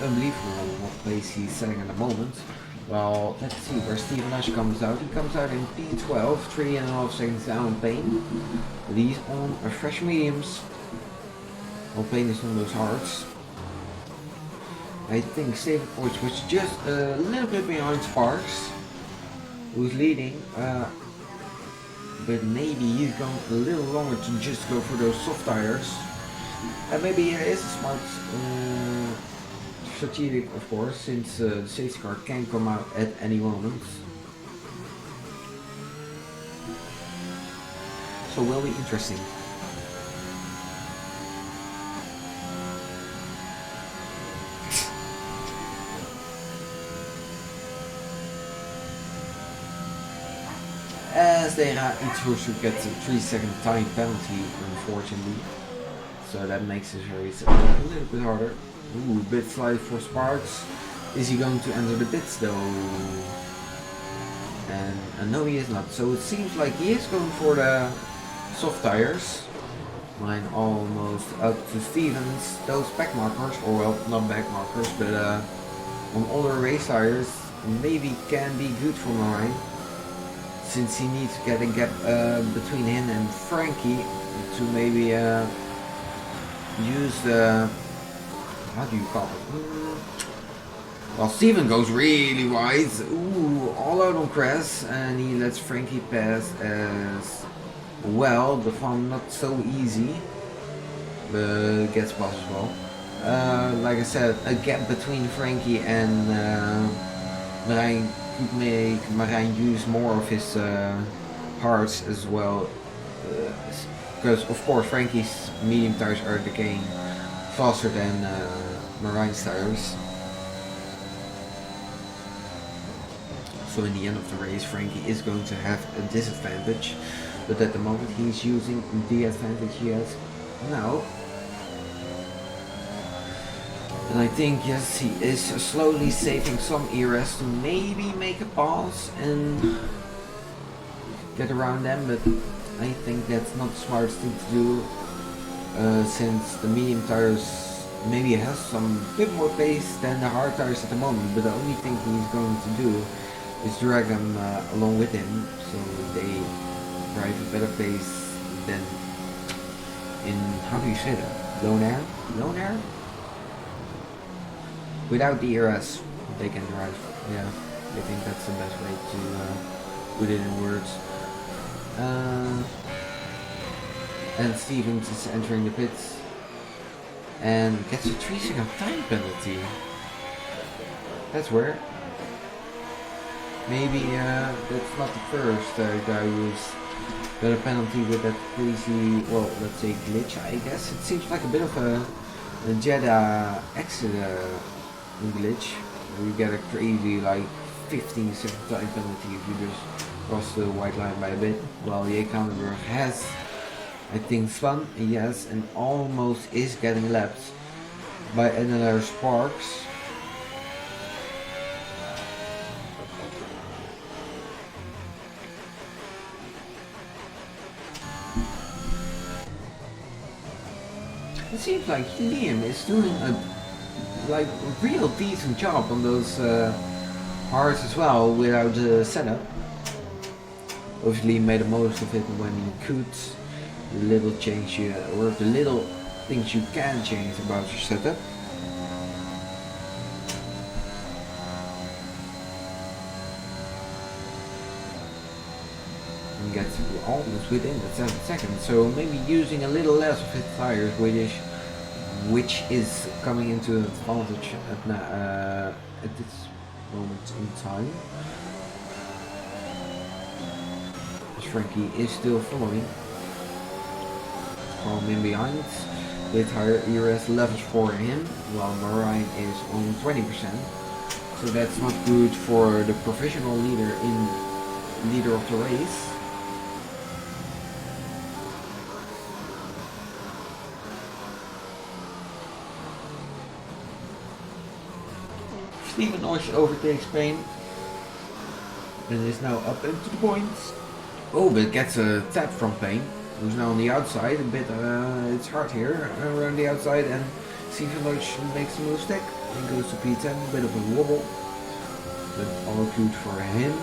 unbelievable what place he's setting at the moment. Well, let's see where Steven Nash comes out. He comes out in P12, 3.5 seconds down on Payne. But he's on a fresh mediums. Well, Payne is on those hards. I think Steven Oich was just a little bit behind Sparks, who's leading, but maybe he's going a little longer to just go for those soft tires. And maybe it is a smart strategic, of course, since the safety car can come out at any moment. So will be interesting. as DRA Intrusion gets a 3-second time penalty, unfortunately. So that makes his race a little bit harder. Ooh, bit slide for Sparks. Is he going to enter the pits though? And no, he is not. So it seems like he is going for the soft tires. Mine almost up to Stevens. Those back markers, or well, not back markers, but on older race tires, maybe can be good for mine. Since he needs to get a gap between him and Frankie to maybe use the, how do you call it? Well, Steven goes really wide. Ooh, all out on Cress, and he lets Frankie pass as well. The fun not so easy, but gets past as well. Like I said, a gap between Frankie and Marijn could make Marijn use more of his parts as well. Because of course Frankie's medium tires are decaying faster than Marijn's tires. So in the end of the race, Frankie is going to have a disadvantage, but at the moment he's using the advantage he has now. And I think, yes, he is slowly saving some ERS to maybe make a pass and get around them, but I think that's not the smartest thing to do, since the medium tires maybe has some bit more pace than the hard tires at the moment, but the only thing he's going to do is drag them along with him, so they drive a better pace than in, how do you say that, lone air? Lone air? Without the ERS, they can drive. Yeah, I think that's the best way to put it in words. And Stevens is entering the pits and gets a 3-second time penalty. That's weird. Maybe that's not the first guy who's got a penalty with that crazy, well, let's say glitch, I guess. It seems like a bit of a Jeddah exit glitch, where you get a crazy like 15-second time penalty if you just cross the white line by a bit. Well, J. Kouwenberg has, I think, spun, yes, and almost is getting lapped by another Sparks. It seems like Liam is doing a real decent job on those parts as well without the setup. Obviously made the most of it when he could. The little change or the little things you can change about your setup. And gets almost within the 7 seconds, so maybe using a little less of his tires, which is coming into advantage at this moment in time. As Frankie is still following from in behind with higher ERS levels for him, while Marijn is on 20%. So that's not good for the professional leader of the race. Steven overtakes Payne and is now up into the points. Oh, but gets a tap from Payne, who's now on the outside. A bit, it's hard here around the outside, and Steven makes a mistake and goes to P10. A bit of a wobble, but all good for him.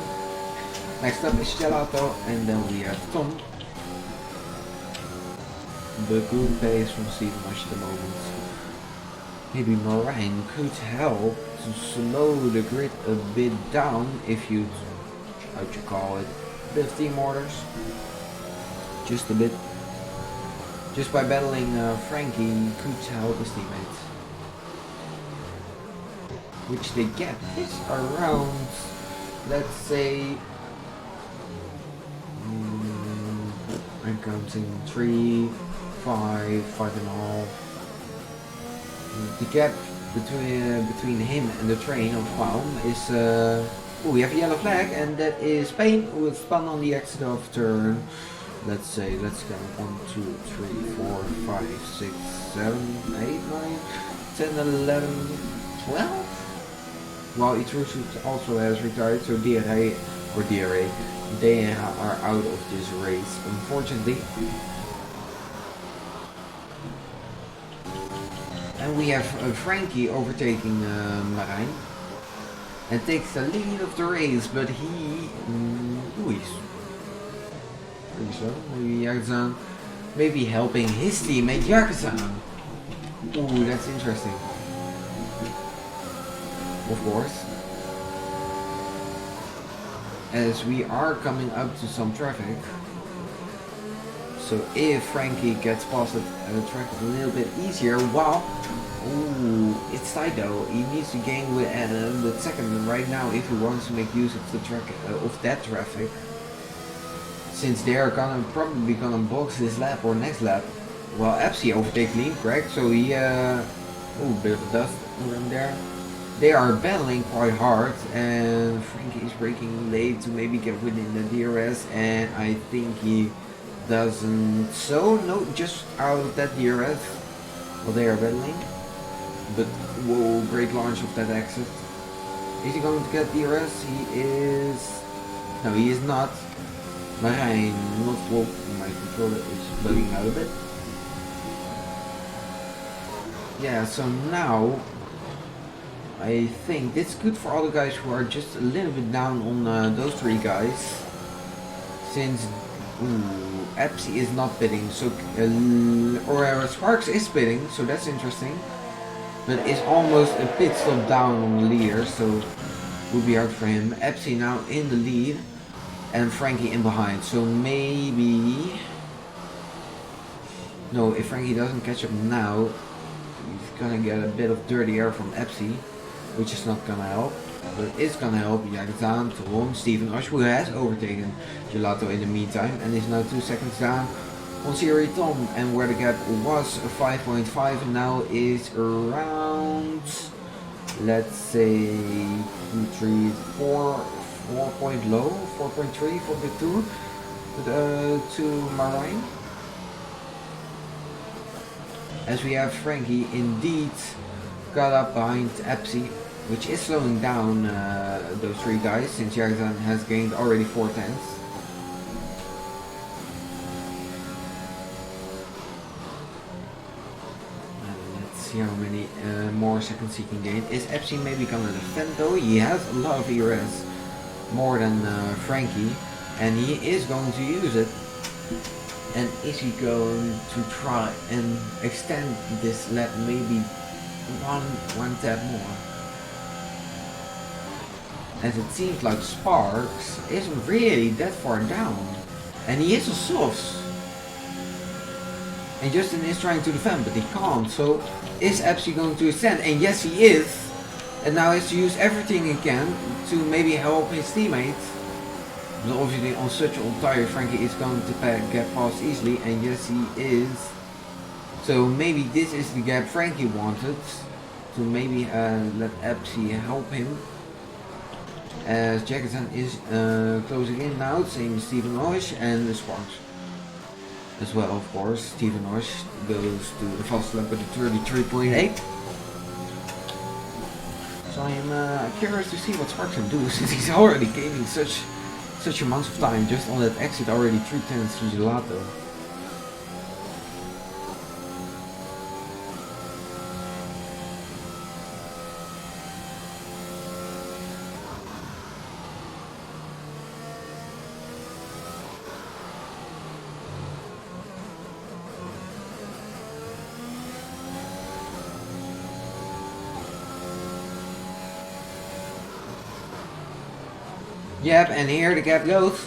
Next up is Gelato, and then we have Tom. The good pace from Steven at the moment. Maybe Marijn could help to slow the grid a bit down if you, how'd you call it, a bit of team orders. Just a bit. Just by battling Frankie could help his teammates. Which they get is around, let's say, I'm counting 3, 5, 5.5. The gap between him and the train of Baum is Oh, we have a yellow flag, and that is Spain, who is spun on the exit of turn. Let's say, let's go 1, 2, 3, 4, 5, 6, 7, 8, 9, 10, 11, 12. Well, Itrusu also has retired, so DRA, they are out of this race, unfortunately. And we have Frankie overtaking Marijn. And takes the lead of the race, but he... he's pretty slow. Maybe Jarzan, maybe helping his teammate Jarzan. Ooh, that's interesting. Of course. As we are coming up to some traffic. So if Frankie gets past the track a little bit easier, wow. Ooh, it's tight though. He needs to gain with second right now if he wants to make use of the track of that traffic. Since they are probably gonna box this lap or next lap. Well, Epsi overtakes Liam, correct? So he ooh, bit of a dust around there. They are battling quite hard, and Frankie is braking late to maybe get within the DRS, and I think he doesn't. So no, just out of that DRS. Well, they are battling. But whoa, great launch of that exit. Is he going to get DRS? He is... No, he is not. Marijn, not whoa, my controller is bugging out a bit. Yeah, so now I think it's good for all the guys who are just a little bit down on those three guys. Since Epsi is not pitting, so Sparks is pitting, so that's interesting. But it's almost a pit stop down on the leader, so it would be hard for him. Epsi now in the lead, and Frankie in behind. So maybe... No, if Frankie doesn't catch up now, he's gonna get a bit of dirty air from Epsi, which is not gonna help. But it's gonna help Jarzan, Tom, Stephen Osh, who has overtaken Gelato in the meantime, and is now 2 seconds down on Siri Tom, and where the gap was 5.5 now is around, let's say 2, 3, 4 point low, 4.3, 4.2 to Marijn. As we have Frankie indeed got up behind Epsi, which is slowing down those three guys, since Jarzan has gained already 4 tenths. See how many more seconds he can gain. Is Epsi maybe gonna defend though? He has a lot of ERS, more than Frankie, and he is going to use it. And is he going to try and extend this lap maybe one tap more? As it seems like Sparks isn't really that far down, and he is a softs. And Justin is trying to defend, but he can't. So is Epsi going to ascend? And yes, he is. And now he has to use everything he can to maybe help his teammates. But obviously on such an old tire, Frankie is going to get past easily. And yes, he is. So maybe this is the gap Frankie wanted. To maybe let Epsi help him. As Jackson is closing in now, same as Stephen Osh and Sparks. As well, of course, Stephen Osh goes to the fast lap with a 33.8. So I'm curious to see what Sparks can do, since he's already gaining such amounts of time just on that exit, already 3 tenths to Gelato. Yep, and here the gap goes.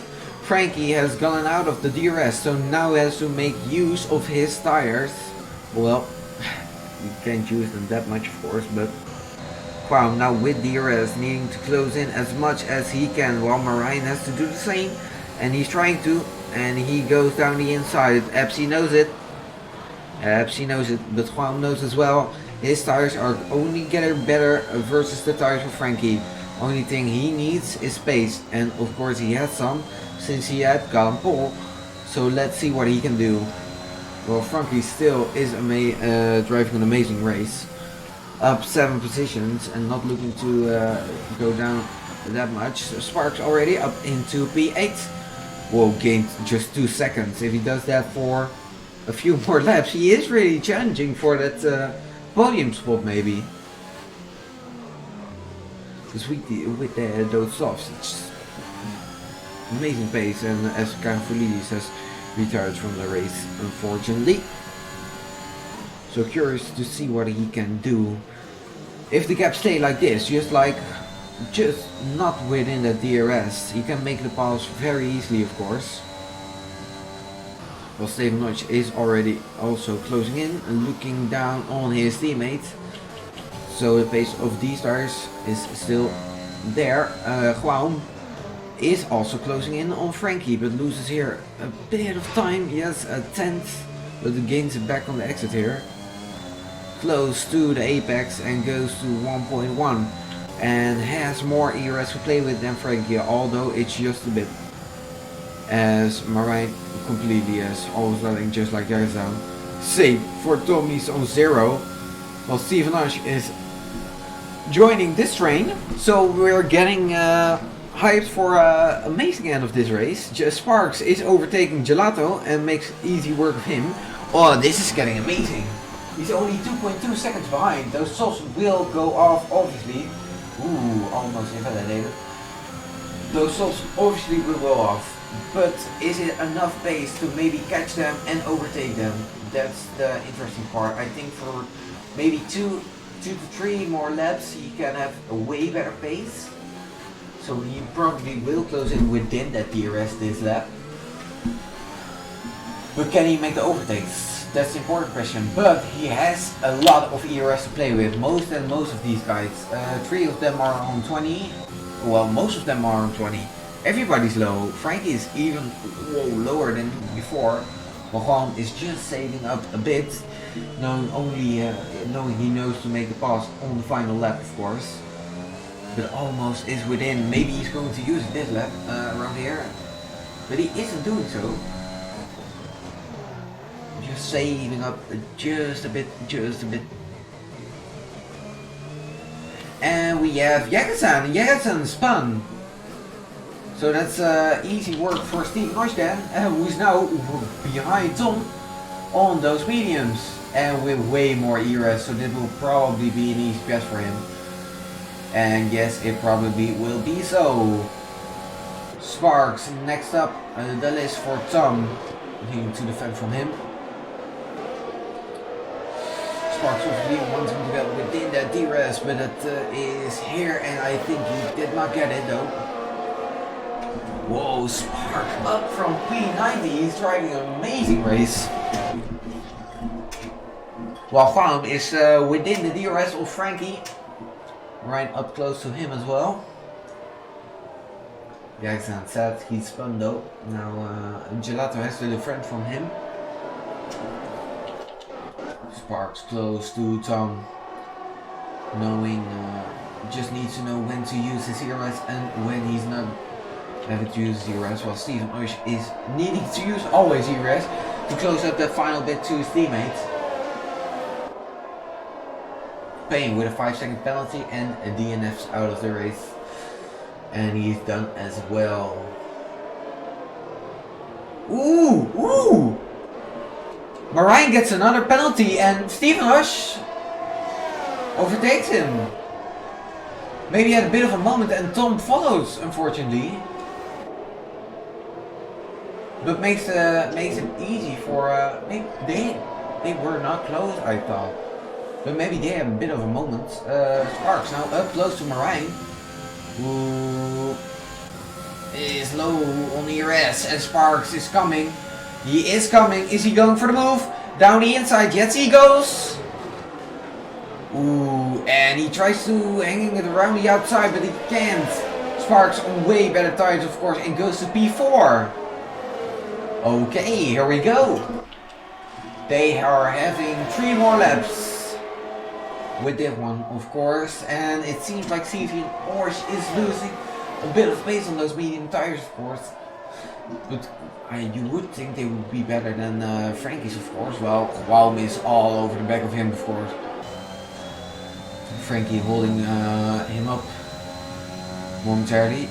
Frankie has gone out of the DRS, so now he has to make use of his tires. Well, you can't use them that much, of course, but wow, now with DRS needing to close in as much as he can, while Marijn has to do the same, and he's trying to, and he goes down the inside. Epsi knows it. Epsi knows it, but Juan knows as well. His tires are only getting better versus the tires of Frankie. Only thing he needs is space, and of course he has some since he had Colin Paul. So let's see what he can do. Well, Frankie still is driving an amazing race, up 7 positions and not looking to go down that much. Sparks already up into P8. Whoa, gained just 2 seconds. If he does that for a few more laps, he is really challenging for that podium spot maybe. Because with those softs, it's amazing pace, and as Kanfoulidis has retired from the race, unfortunately. So curious to see what he can do. If the gap stay like this, just not within the DRS, he can make the pass very easily, of course. Well, Steven Notch is already also closing in and looking down on his teammate. So the pace of these tires is still there. Guam is also closing in on Frankie, but loses here a bit of time. Yes, a tenth, but gains it back on the exit here. Close to the apex and goes to 1.1 and has more ERS to play with than Frankie, although it's just a bit. As Marijn completely is always letting, just like Jarzan. Same for Tommy's on 0, while Steven Nash is joining this train. So we're getting hyped for an amazing end of this race. Just Sparks is overtaking Gelato and makes easy work of him. Oh, this is getting amazing. He's only 2.2 seconds behind. Those softs will go off, obviously. Ooh, almost invalidated. Those softs obviously will go off. But is it enough pace to maybe catch them and overtake them? That's the interesting part. I think for maybe 2 to 3 more laps he can have a way better pace. So he probably will close in within that DRS this lap. But can he make the overtakes? That's the important question. But he has a lot of ERS to play with. Most of these guys. 3 of them are on 20. Well, most of them are on 20. Everybody's low. Frankie is even lower than before. Mohan is just saving up a bit, knowing he knows to make the pass on the final lap, of course. But almost is within. Maybe he's going to use it this lap around here, but he isn't doing so. Just saving up just a bit. And we have Jagerson. Jagerson spun. So that's easy work for Steven Notch then, who's now behind Tom on those mediums. And with way more ERS, so this will probably be an easy pass for him. And yes, it probably will be so. Sparks next up the list for Tom. Looking to defend from him. Sparks obviously wants him to get within that DRS, but that is here, and I think he did not get it though. Whoa, Spark up from P90, he's driving an amazing race. While Farm is within the DRS of Frankie, right up close to him as well. Jackson said he spun though. Now Gelato has to defend from him. Sparks close to Tom, knowing just needs to know when to use his ERS and when he's not having to use his ERS, while Steven Ush is needing to use always ERS to close up that final bit to his teammates. Paying with a 5-second penalty and a DNF's out of the race, and he's done as well. Ooh! Marijn gets another penalty and Steven Rush overtakes him. Maybe had a bit of a moment and Tom follows, unfortunately. But makes it easy for maybe they were not close, I thought. But maybe they have a bit of a moment. Sparks now up close to Marijn, who is low on the ERS, and Sparks is coming. He is coming. Is he going for the move? Down the inside. Yes, he goes. Ooh, and he tries to hanging it around the outside, but he can't. Sparks on way better tires, of course, and goes to P4. Okay, here we go. They are having 3 more laps. with that one, of course. And it seems like Steven Orsh is losing a bit of pace on those medium tires, of course. But you would think they would be better than Frankie's, of course. Well, Qualm is all over the back of him, of course. Frankie holding him up momentarily.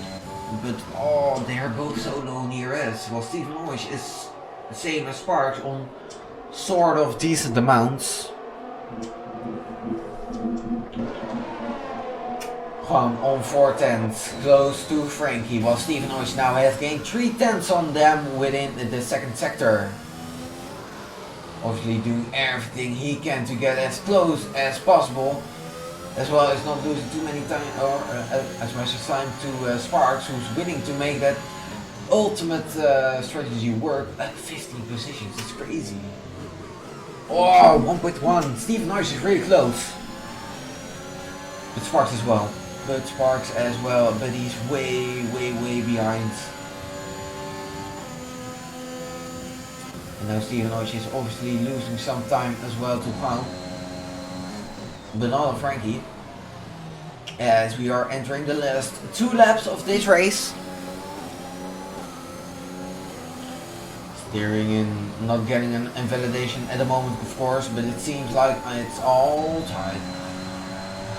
But oh, they are both so low in ERS. Well, Steven Orsh is the same as Sparks on sort of decent amounts. Juan on 4 tenths, close to Frankie, while Steven Orsh now has gained 3 tenths on them within the second sector. Obviously doing everything he can to get as close as possible, as well as not losing too many time or as much as time to Sparks, who's willing to make that ultimate strategy work. 15 positions, it's crazy. Oh, 1.1. Steven Orsh is really close. But Sparks as well. But he's way behind. And now Steven Orsh is obviously losing some time as well to Juan. But not on Frankie. As we are entering the last 2 laps of this race. Steering in, not getting an invalidation at the moment, of course, but it seems like it's all tight.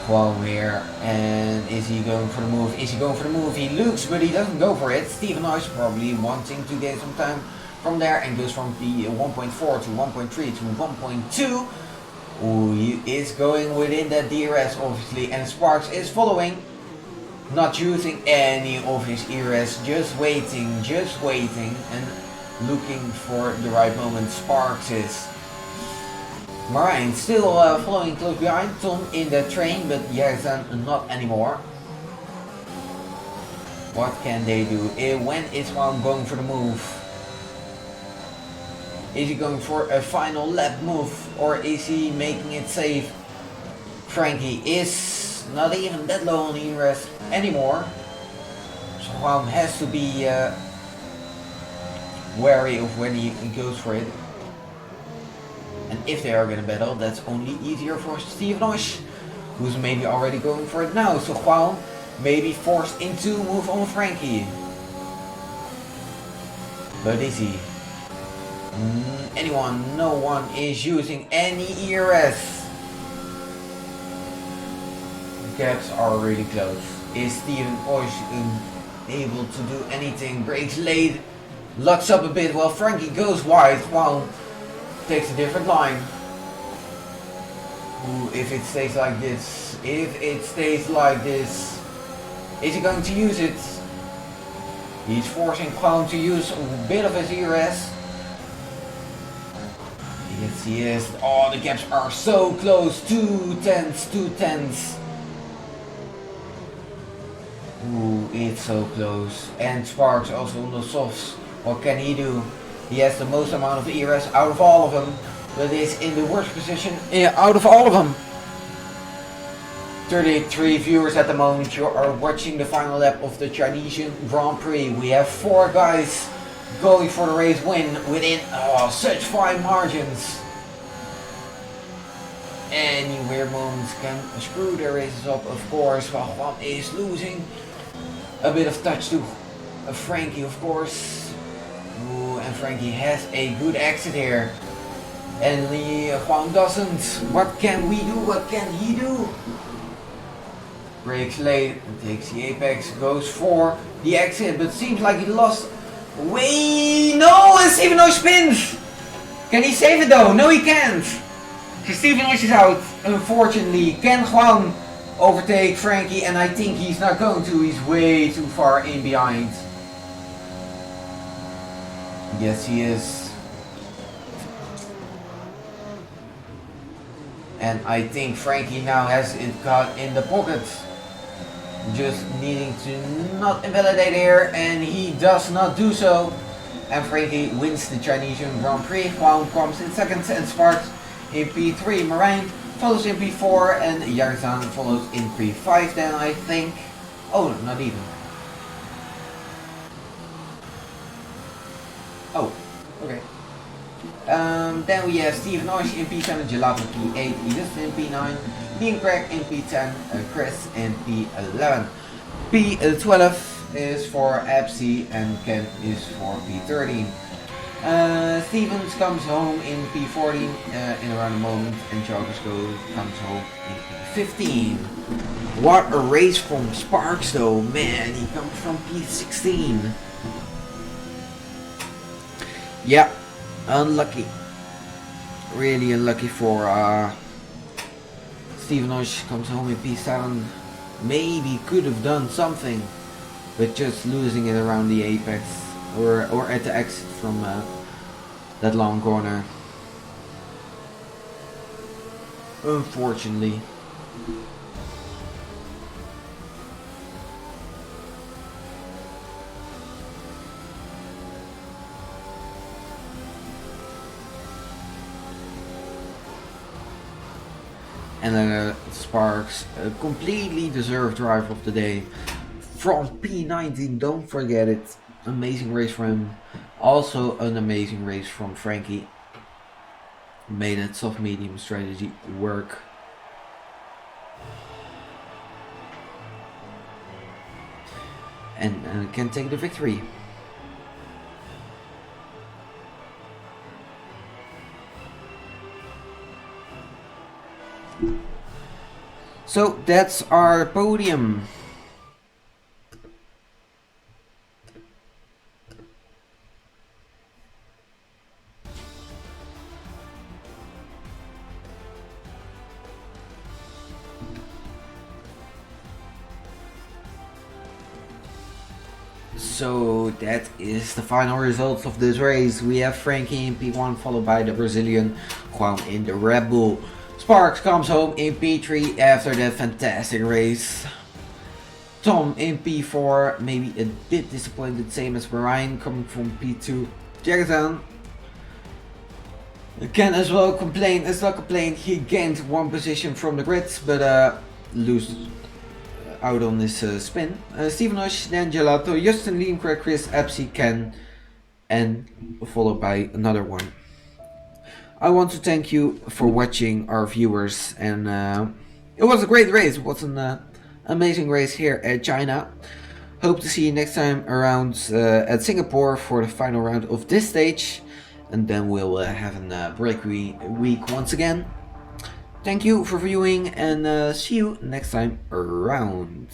Juan here, and is he going for the move? Is he going for the move? He looks, but he doesn't go for it. Steven Orsh probably wanting to get some time from there and goes from the 1.4 to 1.3 to 1.2. Oh, he is going within that DRS obviously, and Sparks is following, not using any of his ERS, just waiting and looking for the right moment. Sparks is. Marijn still following close behind Tom in the train, but Jarzan not anymore. What can they do? When is Juan going for the move? Is he going for a final lap move, or is he making it safe? Frankie is not even that low on ERS anymore, so Juan has to be wary of when he goes for it. And if they are gonna battle, that's only easier for Steven Orsh, who's maybe already going for it now. So Juan may be forced into move on Frankie. But is he? Anyone? No one is using any ERS. Gaps are really close. Is Steven Orsh able to do anything? Brakes late, locks up a bit while Frankie goes wide. Juan takes a different line. Ooh, if it stays like this, is he going to use it? He's forcing Juan to use a bit of his ERS. Yes, he is. Oh, the gaps are so close. 2 tenths. Ooh, it's so close. And Sparks also on the softs. What can he do? He has the most amount of ERS out of all of them, but is in the worst position out of all of them. 33 viewers at the moment. You are watching the final lap of the Chinese Grand Prix. We have 4 guys going for the race win within such fine margins. Any weird moments can screw their races up, of course, while Juan is losing a bit of touch to Frankie, of course. Ooh, and Frankie has a good exit here. And Juan doesn't. What can we do? What can he do? Brakes late, takes the apex, goes for the exit, but seems like he lost. Wait, no, and Steven Orsh spins! Can he save it though? No, he can't! So Steven Orsh is out, unfortunately. Can Juan overtake Frankie? And I think he's not going to, he's way too far in behind. Yes, he is. And I think Frankie now has it got in the pocket. Just needing to not invalidate here, and he does not do so. And Frankie wins the Chinese Grand Prix. Juan comes in second and Sparks in P3. Marijn follows in P4 and Jarzan follows in P5 then, I think. Oh, no, not even. Oh, okay. Then we have Steven Orsh in P7, Gelato P8, Edith in P9, Dean Craig in P10, Chris in P11. P12 is for Epsy and Ken is for P13. Stevens comes home in P14 in around a moment, and Jokersko comes home in P15. What a race from Sparks though, man, he comes from P16. Yeah, unlucky. Really unlucky for Stevenosh, comes home in P7. Maybe could have done something, but just losing it around the apex or at the exit from that long corner. Unfortunately. And then Sparks, a completely deserved driver of the day from P19, don't forget it. Amazing race for him. Also an amazing race from Frankie. Made that soft medium strategy work. And can take the victory. So that's our podium. So that is the final results of this race. We have Frankie in P1 followed by the Brazilian Juan in the Red Bull. Sparks comes home in P3 after that fantastic race. Tom in P4, maybe a bit disappointed, same as Brian coming from P2. Jackson can as well complain, he gained one position from the grids, but lose out on his spin. Stevenosh, then Gelato, Justin, Liam, Craig, Chris, Epsy, Ken, and followed by another one. I want to thank you for watching, our viewers, and it was a great race. It was an amazing race here at China. Hope to see you next time around at Singapore for the final round of this stage, and then we'll have a break week once again. Thank you for viewing, and see you next time around.